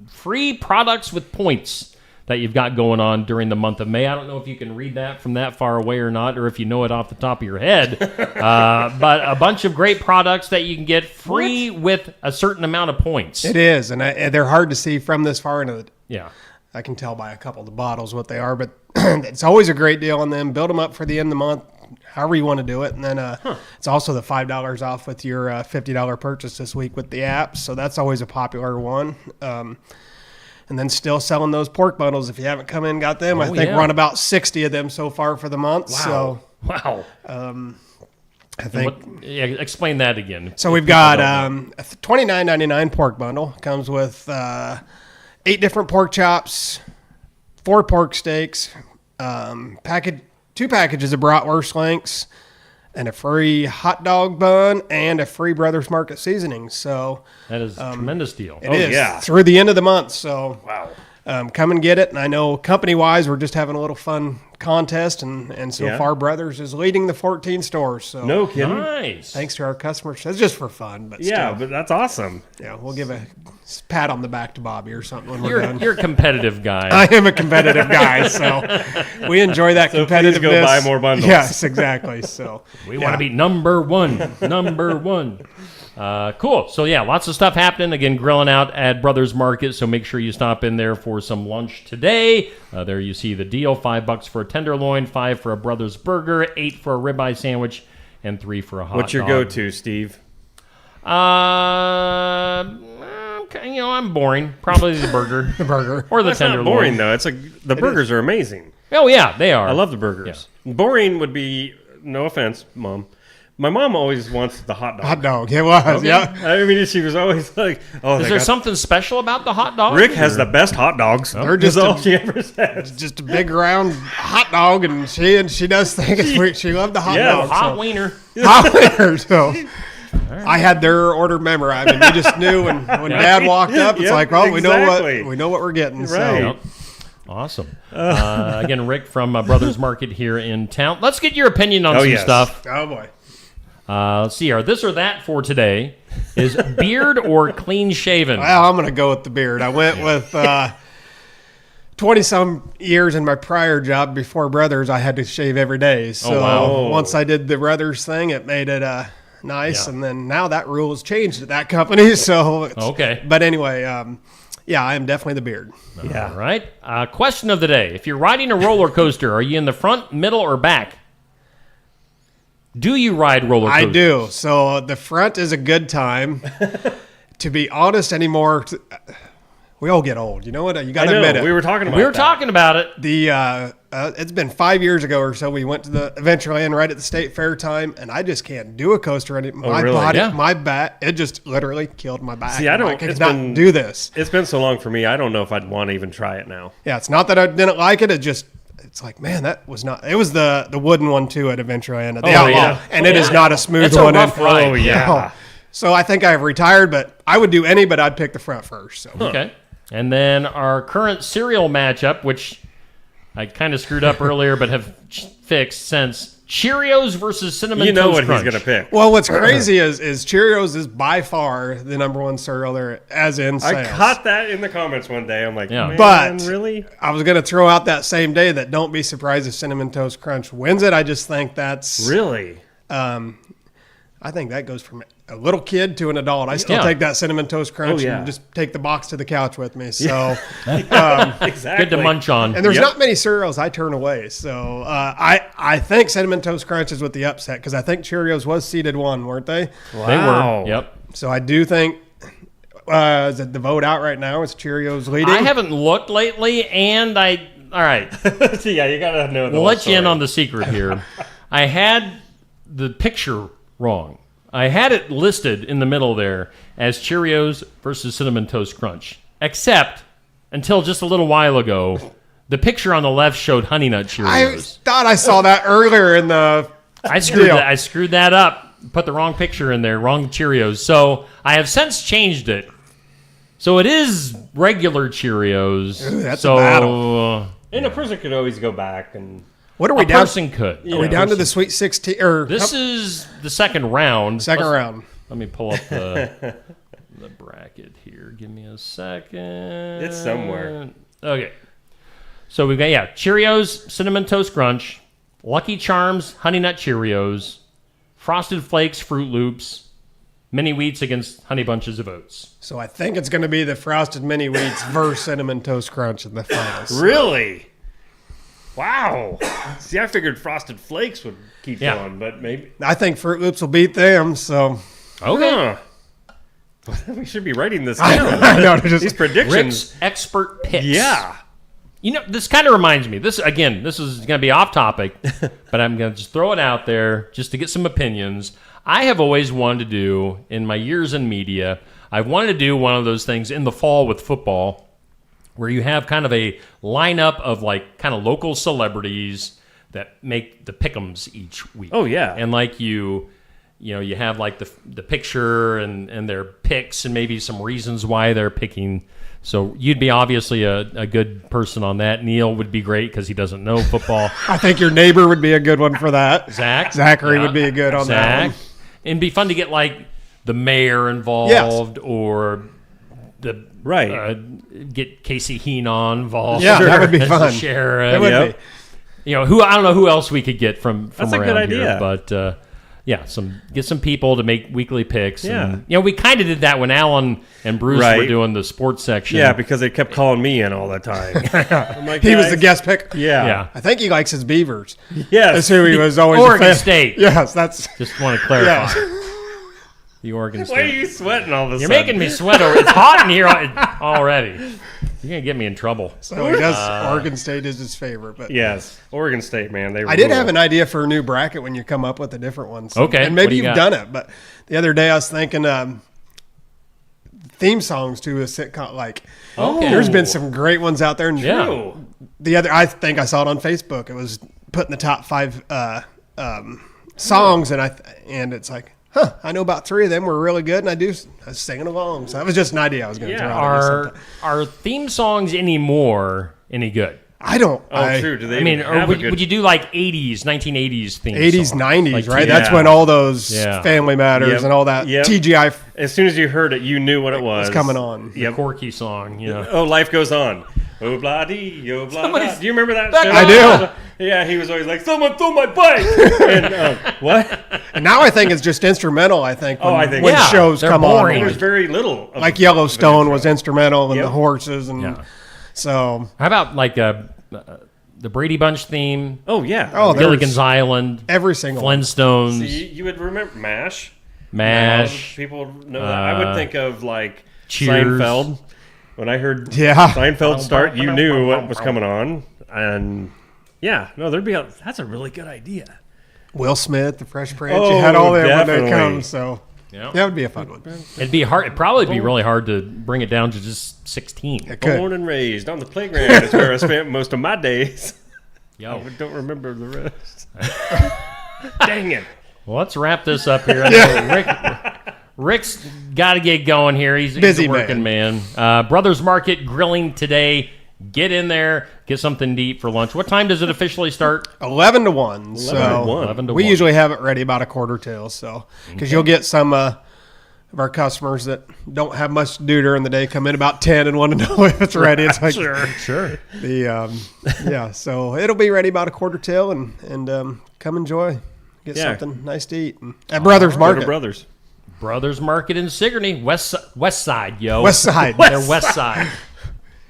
free products with points that you've got going on during the month of May. I don't know if you can read that from that far away or not, or if you know it off the top of your head. But a bunch of great products that you can get free with a certain amount of points. it is, and they're hard to see from this far into it. Yeah. I can tell by a couple of the bottles what they are, but it's always a great deal on them. Build them up for the end of the month, however you want to do it. And then it's also the $5 off with your $50 purchase this week with the app. So that's always a popular one. And then still selling those pork bundles. If you haven't come in and got them, I think we're on about 60 of them so far for the month. Wow. So, wow. I think. Explain that again. So we've got a $29.99 pork bundle. Comes with 8 different pork chops, 4 pork steaks, 2 packages of bratwurst links, and a free hot dog bun and a free Brothers Market seasoning. So that is a tremendous deal. It is through the end of the month. So come and get it. And I know company-wise, we're just having a little fun contest, and so far Brothers is leading the 14 stores. So no kidding. Nice. Thanks to our customers. It's just for fun, but yeah, still. but that's awesome. Yeah, we'll give a pat on the back to Bobby or something when we're done. You're a competitive guy. I am a competitive guy, so we enjoy that so competitiveness. Please go buy more bundles. Yes, exactly. So we want to be number one. Number one. Cool. So yeah, lots of stuff happening. Again, grilling out at Brothers Market. So make sure you stop in there for some lunch today. There you see the deal: $5 for a tenderloin, $5 for a Brothers burger, $8 for a ribeye sandwich, and $3 for a hot dog. What's your go-to, Steve? I'm boring. Probably the burger. The burger. Or the That's tenderloin. not boring, though. It's like the burgers are amazing. Oh, yeah, they are. I love the burgers. Yeah. Boring would be, no offense, Mom. My mom always wants the hot dog. Hot dog, it was, Okay. yeah. I mean, she was always like, "Oh, is there something special about the hot dog?" Rick has the best hot dogs. They're just all she ever says. Just a big round hot dog, and she does think it's weird. She loved the hot dog. Hot wiener. Hot wiener. So I had their order memorized. I mean, we just knew when Dad walked up, it's like, well, we know what we're getting. Right. So. Yep. Awesome. Again, Rick from Brothers Market here in town. Let's get your opinion on some stuff. Oh boy. Let's see. Our this or that for today is beard or clean shaven. Well, I'm going to go with the beard. I went with 20-some years in my prior job before Brothers. I had to shave every day. So once I did the Brothers thing, it made it nice. Yeah. And then now that rule has changed at that company. So okay. But anyway, yeah, I am definitely the beard. Yeah. All right. Question of the day: if you're riding a roller coaster, are you in the front, middle, or back? Do you ride roller coasters? I do. So the front is a good time. To be honest, anymore, we all get old. You know what? You got to admit it. We were talking about it. The it's been 5 years ago or so. We went to the Adventureland right at the State Fair time, and I just can't do a coaster anymore. My body, my back, it just literally killed my back. See, I don't. I cannot do this. It's been so long for me. I don't know if I'd want to even try it now. Yeah, it's not that I didn't like it. It's like, man, that was not. It was the wooden one too at Adventureland at the Outlaw, and it is not a smooth it's one. A rough ride. Oh yeah. So I think I've retired, but I would do any, but I'd pick the front first. So. Okay. And then our current cereal matchup, which I kind of screwed up earlier, but have fixed since. Cheerios versus Cinnamon Toast Crunch. You know what he's going to pick. Well, what's crazy is Cheerios is by far the number one cereal there, as in sales. I caught that in the comments one day. I'm like, man, but really? I was going to throw out that same day that don't be surprised if Cinnamon Toast Crunch wins it. I just think that's... Really? I think that goes from a little kid to an adult. I still take that Cinnamon Toast Crunch and just take the box to the couch with me. So exactly. Good to munch on. And there's not many cereals I turn away. So I think Cinnamon Toast Crunch is with the upset because I think Cheerios was seeded 1, weren't they? Wow. They were. Yep. So I do think is it the vote out right now? Is Cheerios leading? I haven't looked lately, and all right. So yeah, you got to know. We'll let you in on the secret here. I had the picture wrong. I had it listed in the middle there as Cheerios versus Cinnamon Toast Crunch. Except, until just a little while ago, the picture on the left showed Honey Nut Cheerios. I thought I saw that earlier in the I screwed that up. Put the wrong picture in there, wrong Cheerios. So I have since changed it. So it is regular Cheerios. Ooh, that's a battle. And a person could always go back and... What are we a down? Person could. Are we down to the Sweet 16? Or this is the second round. Second round. Let me pull up the bracket here. Give me a second. It's somewhere. Okay. So we've got, Cheerios, Cinnamon Toast Crunch, Lucky Charms, Honey Nut Cheerios, Frosted Flakes, Fruit Loops, Mini Wheats against Honey Bunches of Oats. So I think it's going to be the Frosted Mini Wheats versus Cinnamon Toast Crunch in the finals. Really? Wow. See, I figured Frosted Flakes would keep going, but maybe... I think Fruit Loops will beat them, so... Okay. We should be writing this down. I know. These predictions. Rick's expert picks. Yeah. You know, this kind of reminds me. This is going to be off topic, but I'm going to just throw it out there just to get some opinions. I have always wanted to do, in my years in media, I've wanted to do one of those things in the fall with football where you have kind of a lineup of like kind of local celebrities that make the pick'ems each week. Oh, yeah. And like you have like the picture and their picks and maybe some reasons why they're picking. So you'd be obviously a good person on that. Neil would be great because he doesn't know football. I think your neighbor would be a good one for that. Zachary would be a good on that one. It'd be fun to get like the mayor involved or the get Casey Heenan involved. Yeah, that would be as fun. The sheriff. It would be. You know, I don't know who else we could get from That's around a good idea. here, but get some people to make weekly picks. Yeah. And, we kind of did that when Alan and Bruce were doing the sports section. Yeah, because they kept calling me in all the time. I'm like, he was the guest pick. Yeah. I think he likes his Beavers. Yes. That's who he was always. Oregon State. Yes, that's. Just want to clarify. The Oregon State. Why are you sweating all of a You're sudden? making me sweat. It's hot in here already. You're going to get me in trouble. So he does. Oregon State is his favorite. But yes, Oregon State, man. I did have an idea for a new bracket when you come up with a different one. So, okay. And maybe you've done it. But the other day I was thinking theme songs to a sitcom. Like, there's been some great ones out there. And I think I saw it on Facebook. It was putting the top 5 songs, and it's like, I know about 3 of them were really good, and I was singing along. So that was just an idea I was going to throw out. Are theme songs anymore any good? I don't. True. Do they? I mean, would you do like 1980s theme 80s, songs? 90s, like, right? That's when all those Family Matters and all that TGI. As soon as you heard it, you knew what it was. It's coming on. The Corky song, Oh, Life Goes On. Oh, blah dee, oh, blah, blah. Do you remember that? I do. Yeah, he was always like, someone stole my bike. And, what? And now I think it's just instrumental, I think, when shows come boring. on. There's very little. Like Yellowstone was instrumental, and the horses. And so. How about like the Brady Bunch theme? Oh, yeah. Oh, Gilligan's Island. Every single Flintstones. See, you would remember MASH. People know that. I would think of like Cheers. Seinfeld. When I heard Seinfeld start, you knew what was coming on. And that's a really good idea. Will Smith, The Fresh Prince, you had all that when they come. So that would be a fun one. It'd be hard. It'd probably be really hard to bring it down to just 16. Born and raised on the playground is where I spent most of my days. Yo. I don't remember the rest. Dang it. Well, let's wrap this up here. Rick's got to get going here. He's busy a working man. Brothers Market grilling today. Get in there. Get something to eat for lunch. What time does it officially start? 11 to 1. 11 to 1. We usually have it ready about 1:45. So because you'll get some of our customers that don't have much to do during the day come in about 10 and want to know if it's ready. It's like sure. So it'll be ready about 1:45 and come enjoy. Get something nice to eat at Brothers Market. Brothers Market in Sigourney, West Side, yo. West Side. They're West Side.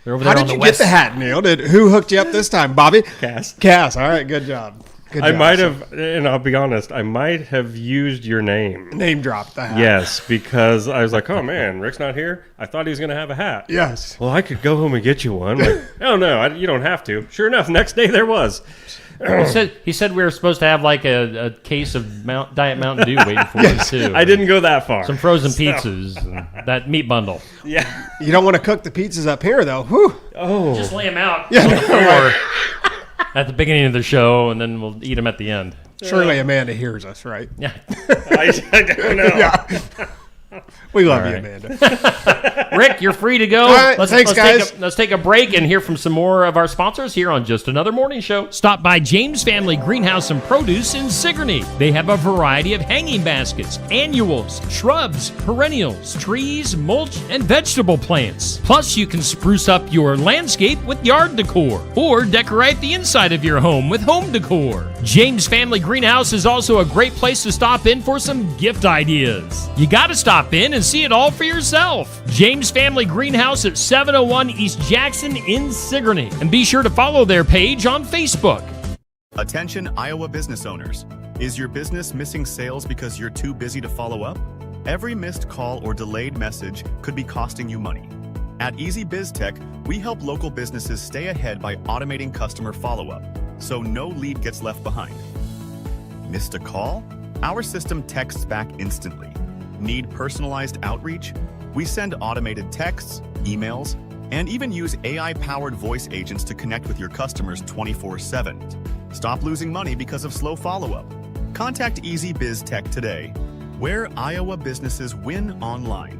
They're over there How on did the you west. get the hat, Neil? Who hooked you up this time, Bobby? Cass. All right, good job. I might have, and I'll be honest, I might have used your name. Name dropped the hat. Yes, because I was like, oh man, Rick's not here. I thought he was going to have a hat. Yes. Well, I could go home and get you one. Like, oh no, you don't have to. Sure enough, next day there was. He said we were supposed to have like a case of Diet Mountain Dew waiting for us too. I didn't go that far. Some frozen pizzas, and that meat bundle. Yeah. You don't want to cook the pizzas up here, though. Whew. Oh. Just lay them out on the floor at the beginning of the show, and then we'll eat them at the end. Surely Amanda hears us, right? Yeah. I don't know. Yeah. We love All you, right. Amanda. Rick, you're free to go. All right, thanks, guys. Let's take a break and hear from some more of our sponsors here on Just Another Morning Show. Stop by James Family Greenhouse and Produce in Sigourney. They have a variety of hanging baskets, annuals, shrubs, perennials, trees, mulch, and vegetable plants. Plus, you can spruce up your landscape with yard decor or decorate the inside of your home with home decor. James Family Greenhouse is also a great place to stop in for some gift ideas. You got to stop in and see it all for yourself. James Family Greenhouse at 701 East Jackson in Sigourney. And be sure to follow their page on Facebook. Attention Iowa business owners. Is your business missing sales because you're too busy to follow up? Every missed call or delayed message could be costing you money. At Easy Biz Tech, we help local businesses stay ahead by automating customer follow-up, so no lead gets left behind. Missed a call? Our system texts back instantly. Need personalized outreach? We send automated texts, emails, and even use AI-powered voice agents to connect with your customers 24/7. Stop losing money because of slow follow-up. Contact Easy Biz Tech today, where Iowa businesses win online.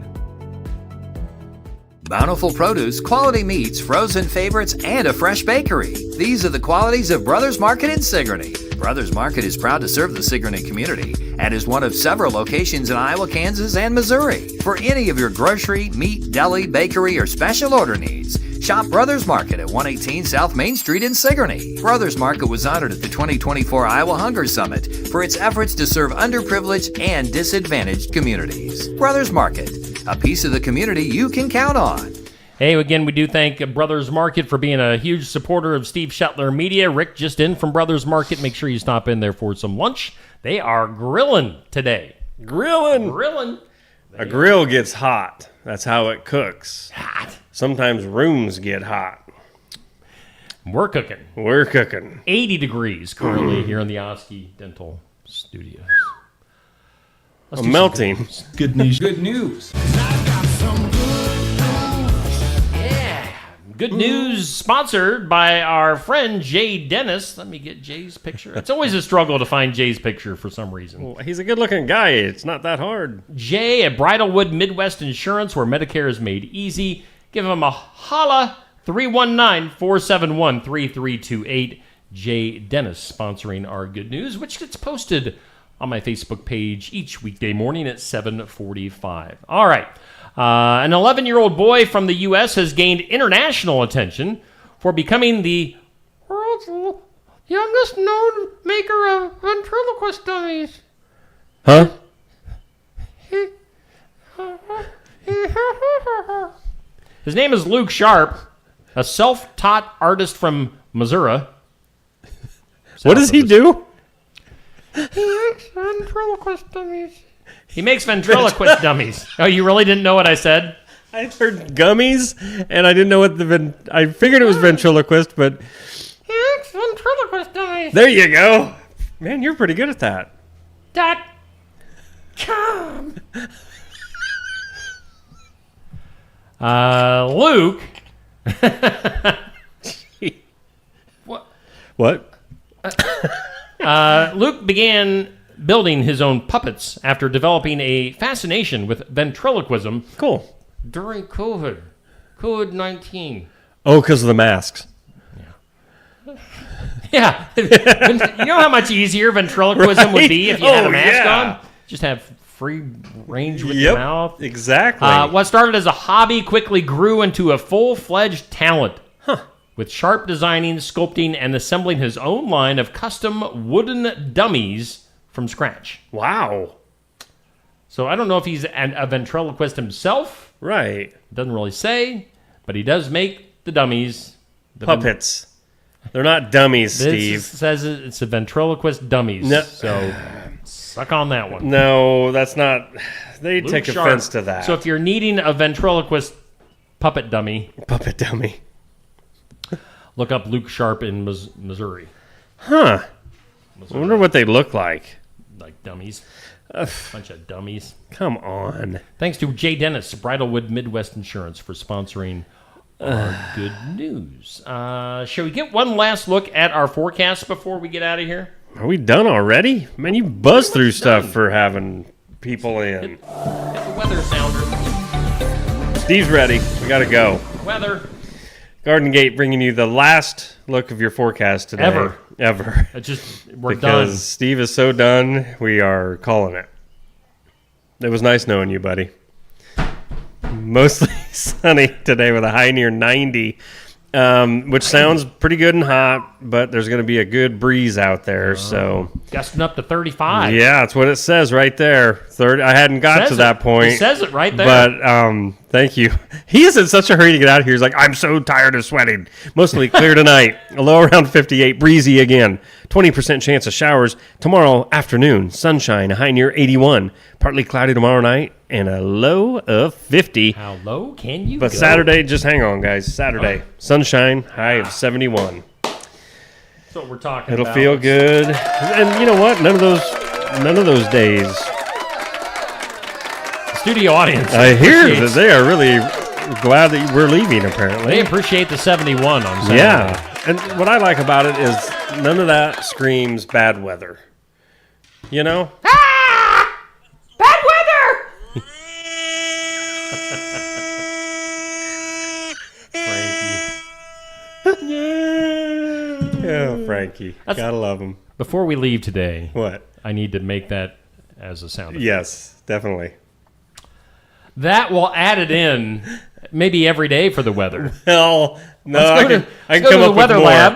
Bountiful produce, quality meats, frozen favorites, and a fresh bakery. These are the qualities of Brothers Market in Sigourney. Brothers Market is proud to serve the Sigourney community and is one of several locations in Iowa, Kansas, and Missouri. For any of your grocery, meat, deli, bakery, or special order needs, shop Brothers Market at 118 South Main Street in Sigourney. Brothers Market was honored at the 2024 Iowa Hunger Summit for its efforts to serve underprivileged and disadvantaged communities. Brothers Market, a piece of the community you can count on. Hey, again, we do thank Brothers Market for being a huge supporter of Steve Shetler Media. Rick just in from Brothers Market. Make sure you stop in there for some lunch. They are grilling today. Grilling. A grill gets hot. That's how it cooks. Hot. Sometimes rooms get hot. We're cooking. 80 degrees currently here in the Osky Dental Studios. I'm melting. Good news. Good news. Good news sponsored by our friend Jay Dennis. Let me get Jay's picture. It's always a struggle to find Jay's picture for some reason. Well, he's a good-looking guy. It's not that hard. Jay at Bridalwood Midwest Insurance, where Medicare is made easy. Give him a holla, 319-471-3328. Jay Dennis sponsoring our good news, which gets posted on my Facebook page each weekday morning at 7:45. All right. An 11-year-old boy from the U.S. has gained international attention for becoming the world's youngest known maker of ventriloquist dummies. Huh? His name is Luke Sharp, a self-taught artist from Missouri. What does he do? He makes ventriloquist dummies. He makes ventriloquist dummies. Oh, you really didn't know what I said? I heard gummies, and I didn't know what I figured it was ventriloquist, but... He makes ventriloquist dummies. There you go. Man, you're pretty good at that. .com. Luke. What? Luke began building his own puppets after developing a fascination with ventriloquism. Cool. During COVID-19. Oh, because of the masks. Yeah. You know how much easier ventriloquism would be if you had a mask on? Just have free range with your mouth. Exactly. What started as a hobby quickly grew into a full-fledged talent. With Sharp designing, sculpting, and assembling his own line of custom wooden dummies from scratch. Wow. So I don't know if he's a ventriloquist himself. Right. Doesn't really say, but he does make the dummies. Puppets. They're not dummies, Steve. It says it's a ventriloquist dummies. No. So suck on that one. No, that's not. They Luke take Sharp. offense to that. So if you're needing a ventriloquist puppet dummy. Look up Luke Sharp in Missouri. Huh. I wonder what they look like. Like dummies. Bunch of dummies. Come on. Thanks to Jay Dennis, Bridalwood Midwest Insurance, for sponsoring our good news. Shall we get one last look at our forecast before we get out of here? Are we done already? Man, you buzzed through stuff for having people in. Hit the weather sounder. Steve's ready. We got to go. Weather. Garden Gate bringing you the last look of your forecast today. Ever. We're because done. Steve is so done, we are calling it. It was nice knowing you, buddy. Mostly sunny today with a high near 90, which sounds pretty good and hot, but there's going to be a good breeze out there. So gusting up to 35. Yeah, that's what it says right there. 30. I hadn't got to that point. It says it right there. But thank you. He is in such a hurry to get out of here. He's like, I'm so tired of sweating. Mostly clear tonight. A low around 58. Breezy again. 20% chance of showers tomorrow afternoon. Sunshine. A high near 81. Partly cloudy tomorrow night. And a low of 50. How low can you But go? Saturday, just hang on, guys. Saturday. Sunshine. High of 71. That's what we're talking It'll about. feel good. And you know what? None of those days. Studio audience. I hear that they are really glad that we're leaving, apparently. They appreciate the 71 on Saturday. Yeah. And what I like about it is none of that screams bad weather. You know? Bad weather! Yeah, Frankie. Gotta love him. Before we leave today, what? I need to make that as a sound effect. Yes, definitely. That will add it in maybe every day for the weather. Well, no, I can go come to up the weather with more. lab.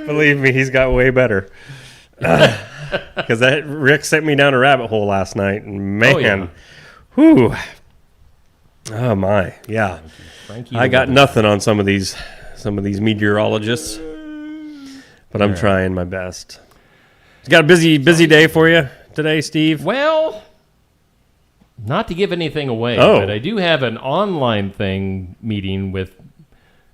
Believe me, he's got way better. Because Rick sent me down a rabbit hole last night, and man, whew. Oh my, yeah. Frankie I got nothing on some of these meteorologists, but I'm trying my best. You got a busy day for you today, Steve? Well, not to give anything away, but I do have an online meeting with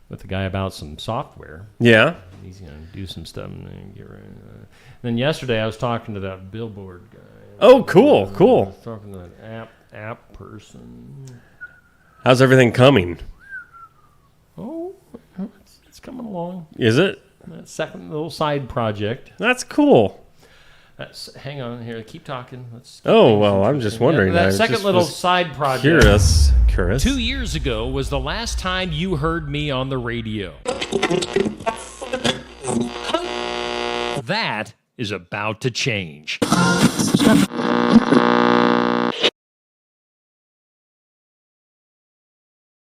a guy about some software. Yeah. He's going to do some stuff. And then yesterday I was talking to that billboard guy. Oh, cool. I was talking to that app person. How's everything coming? Oh, it's coming along. Is it? That second little side project. That's cool. Hang on here. Keep talking. I'm just wondering. That second little side project. Curious. 2 years ago was the last time you heard me on the radio. That is about to change.